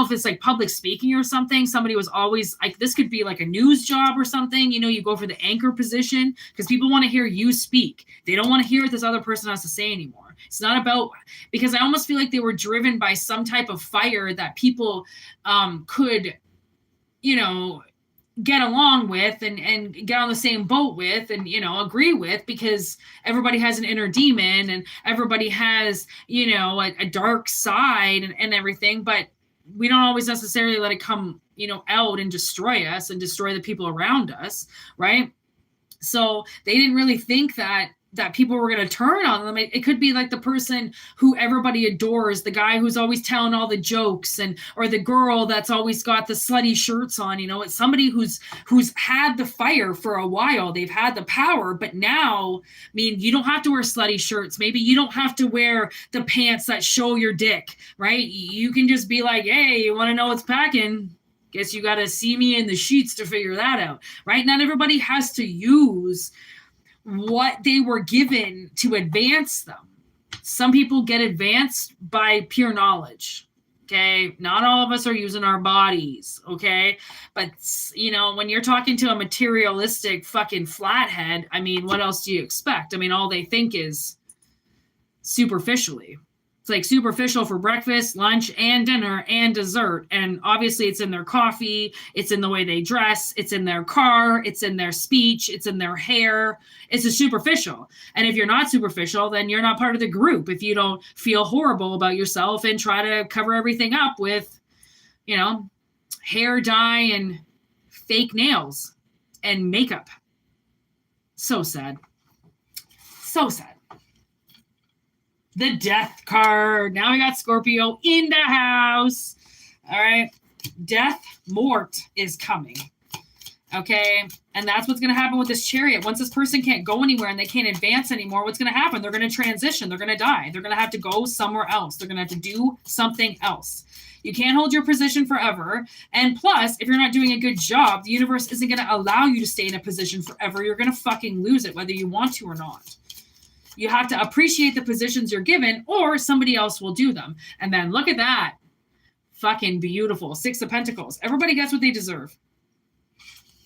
if it's like public speaking or something. Somebody was always like, this could be like a news job or something. You know, you go for the anchor position because people want to hear you speak. They don't want to hear what this other person has to say anymore. It's not about, because I almost feel like they were driven by some type of fire that people could, you know, get along with and get on the same boat with and, you know, agree with, because everybody has an inner demon and everybody has, you know, a dark side and everything, but we don't always necessarily let it come, you know, out and destroy us and destroy the people around us, right? So they didn't really think that people were going to turn on them. It could be like the person who everybody adores, the guy who's always telling all the jokes, or the girl that's always got the slutty shirts on. You know, it's somebody who's had the fire for a while. They've had the power, but now, I mean, you don't have to wear slutty shirts. Maybe you don't have to wear the pants that show your dick, right? You can just be like, hey, you want to know what's packing? Guess you got to see me in the sheets to figure that out, right? Not everybody has to use what they were given to advance them. Some people get advanced by pure knowledge. Okay. Not all of us are using our bodies. Okay. But, you know, when you're talking to a materialistic fucking flathead, I mean, what else do you expect? I mean, all they think is superficially. It's like superficial for breakfast, lunch, and dinner, and dessert. And obviously it's in their coffee, it's in the way they dress, it's in their car, it's in their speech, it's in their hair. It's a superficial. And if you're not superficial, then you're not part of the group. If you don't feel horrible about yourself and try to cover everything up with, you know, hair dye and fake nails and makeup. So sad. So sad. The Death card. Now we got Scorpio in the house. All right. Death, mort is coming. Okay. And that's what's going to happen with this Chariot. Once this person can't go anywhere and they can't advance anymore, what's going to happen? They're going to transition. They're going to die. They're going to have to go somewhere else. They're going to have to do something else. You can't hold your position forever. And plus, if you're not doing a good job, the universe isn't going to allow you to stay in a position forever. You're going to fucking lose it, whether you want to or not. You have to appreciate the positions you're given, or somebody else will do them. And then look at that. Fucking beautiful. 6 of Pentacles. Everybody gets what they deserve.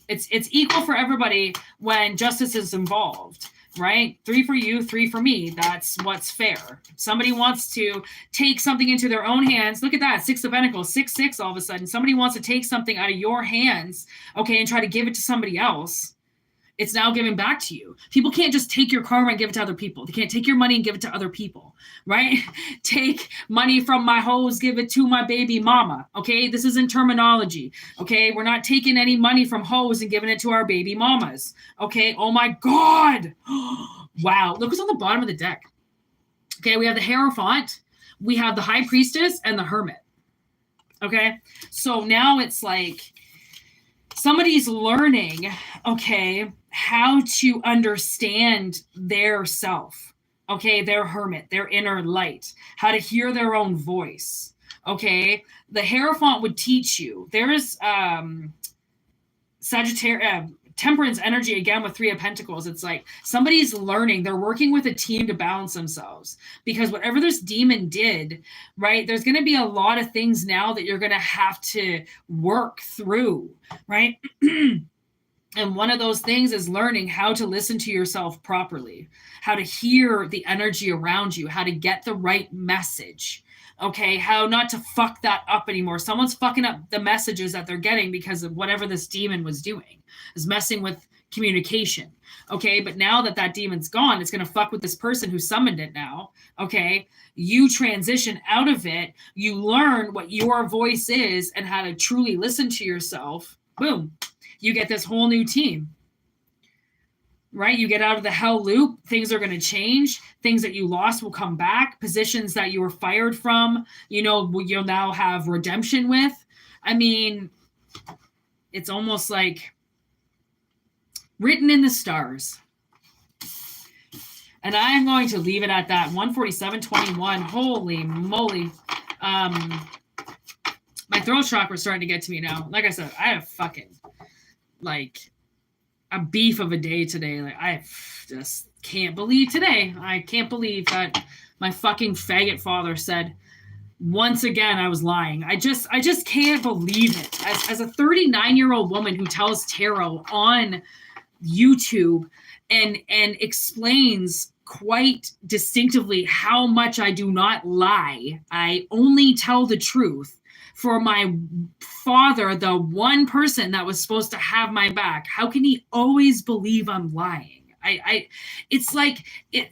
It's equal for everybody when justice is involved, right? 3 for you, 3 for me. That's what's fair. Somebody wants to take something into their own hands. Look at that. 6 of Pentacles. 6-6 all of a sudden. Somebody wants to take something out of your hands, okay, and try to give it to somebody else. It's now giving back to you. People can't just take your karma and give it to other people. They can't take your money and give it to other people, right? Take money from my hoes, give it to my baby mama, okay? This isn't terminology, okay? We're not taking any money from hoes and giving it to our baby mamas, okay? Oh my God. Wow. Look what's on the bottom of the deck. Okay, we have the Hierophant, we have the High Priestess, and the Hermit. Okay, so now it's like somebody's learning, okay, how to understand their self, okay, their hermit, their inner light, how to hear their own voice, okay? The Hierophant would teach you. There's Sagittarius, Temperance energy again with Three of Pentacles. It's like somebody's learning. They're working with a team to balance themselves, because whatever this demon did, right, there's going to be a lot of things now that you're going to have to work through, right? And one of those things is learning how to listen to yourself properly, how to hear the energy around you, how to get the right message, okay? How not to fuck that up anymore. Someone's fucking up the messages that they're getting because of whatever this demon was doing, is messing with communication, okay? But now that that demon's gone, it's going to fuck with this person who summoned it now, okay? You transition out of it. You learn what your voice is and how to truly listen to yourself. Boom. You get this whole new team, right? You get out of the hell loop. Things are going to change. Things that you lost will come back. Positions that you were fired from, you know, you'll now have redemption with. I mean, it's almost like written in the stars. And I'm going to leave it at that. 147.21. Holy moly. My throat chakra is starting to get to me now. Like I said, I have fucking like a beef of a day today. Like I just can't believe today. I can't believe that my fucking faggot father said once again I was lying. I just can't believe it. As a 39-year-old woman who tells tarot on YouTube and explains quite distinctively how much I do not lie. I only tell the truth. For my father, the one person that was supposed to have my back, how can he always believe I'm lying? It's like,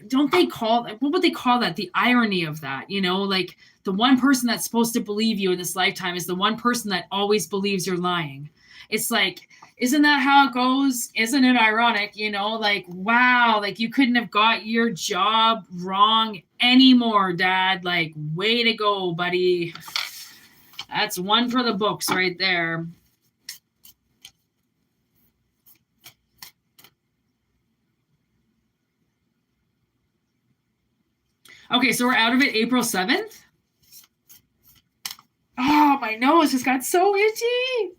don't they call, what would they call that? The irony of that, you know, like the one person that's supposed to believe you in this lifetime is the one person that always believes you're lying. It's like, isn't that how it goes? Isn't it ironic? You know, like, wow, like you couldn't have got your job wrong anymore, Dad. Like, way to go, buddy. That's one for the books right there. Okay, so we're out of it April 7th. Oh, my nose just got so itchy.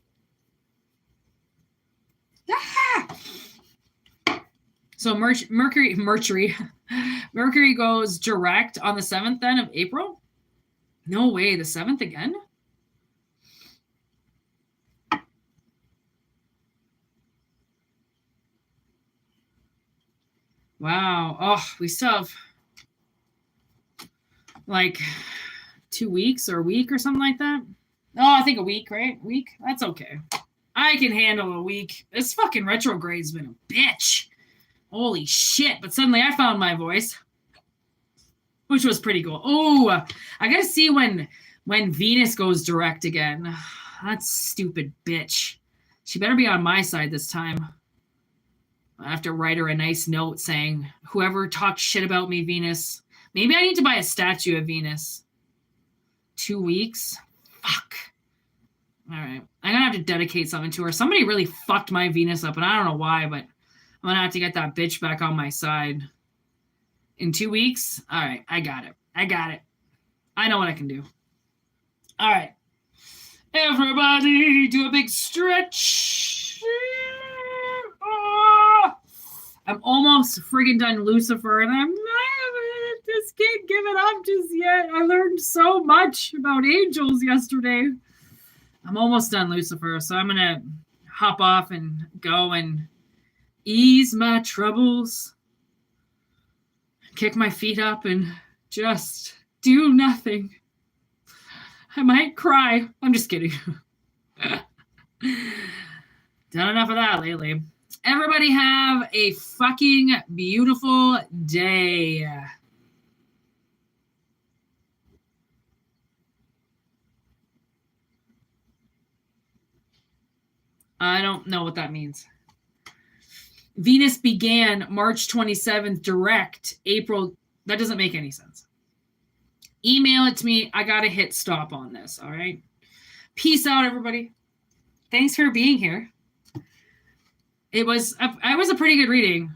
Ah! So Mercury goes direct on the 7th then of April? No way, the 7th again? Wow. Oh, we still have like 2 weeks or a week or something like that. Oh, I think a week, right? Week? That's okay. I can handle a week. This fucking retrograde's been a bitch. Holy shit. But suddenly I found my voice, which was pretty cool. Oh, I gotta see when Venus goes direct again. That stupid bitch. She better be on my side this time. I have to write her a nice note saying, whoever talked shit about me, Venus. Maybe I need to buy a statue of Venus. 2 weeks? Fuck. All right. I'm going to have to dedicate something to her. Somebody really fucked my Venus up, and I don't know why, but I'm going to have to get that bitch back on my side. In 2 weeks? All right. I got it. I know what I can do. All right. Everybody do a big stretch. I'm almost friggin' done Lucifer, and I just can't give it up just yet. I learned so much about angels yesterday. I'm almost done Lucifer, so I'm gonna hop off and go and ease my troubles, kick my feet up, and just do nothing. I might cry. I'm just kidding. Done enough of that lately. Everybody have a fucking beautiful day. I don't know what that means. Venus began March 27th, direct April. That doesn't make any sense. Email it to me. I got to hit stop on this. All right. Peace out, everybody. Thanks for being here. It was a pretty good reading.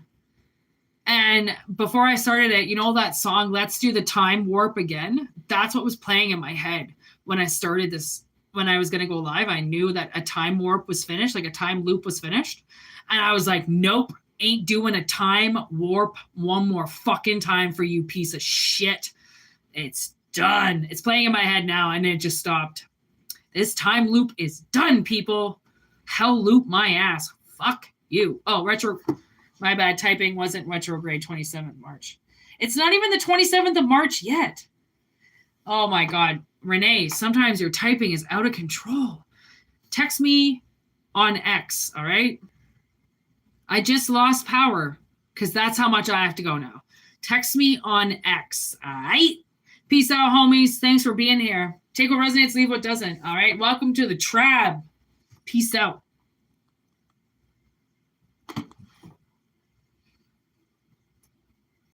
And before I started it, you know that song, Let's Do the Time Warp Again? That's what was playing in my head when I started this. When I was going to go live, I knew that a time warp was finished, like a time loop was finished. And I was like, nope, ain't doing a time warp one more fucking time for you, piece of shit. It's done. It's playing in my head now, and it just stopped. This time loop is done, people. Hell loop my ass. Fuck you. Oh, retro. My bad. Typing wasn't retrograde 27th March. It's not even the 27th of March yet. Oh my God. Renee, sometimes your typing is out of control. Text me on X, all right? I just lost power because that's how much I have to go now. Text me on X, all right? Peace out, homies. Thanks for being here. Take what resonates, leave what doesn't, all right? Welcome to the Trab. Peace out.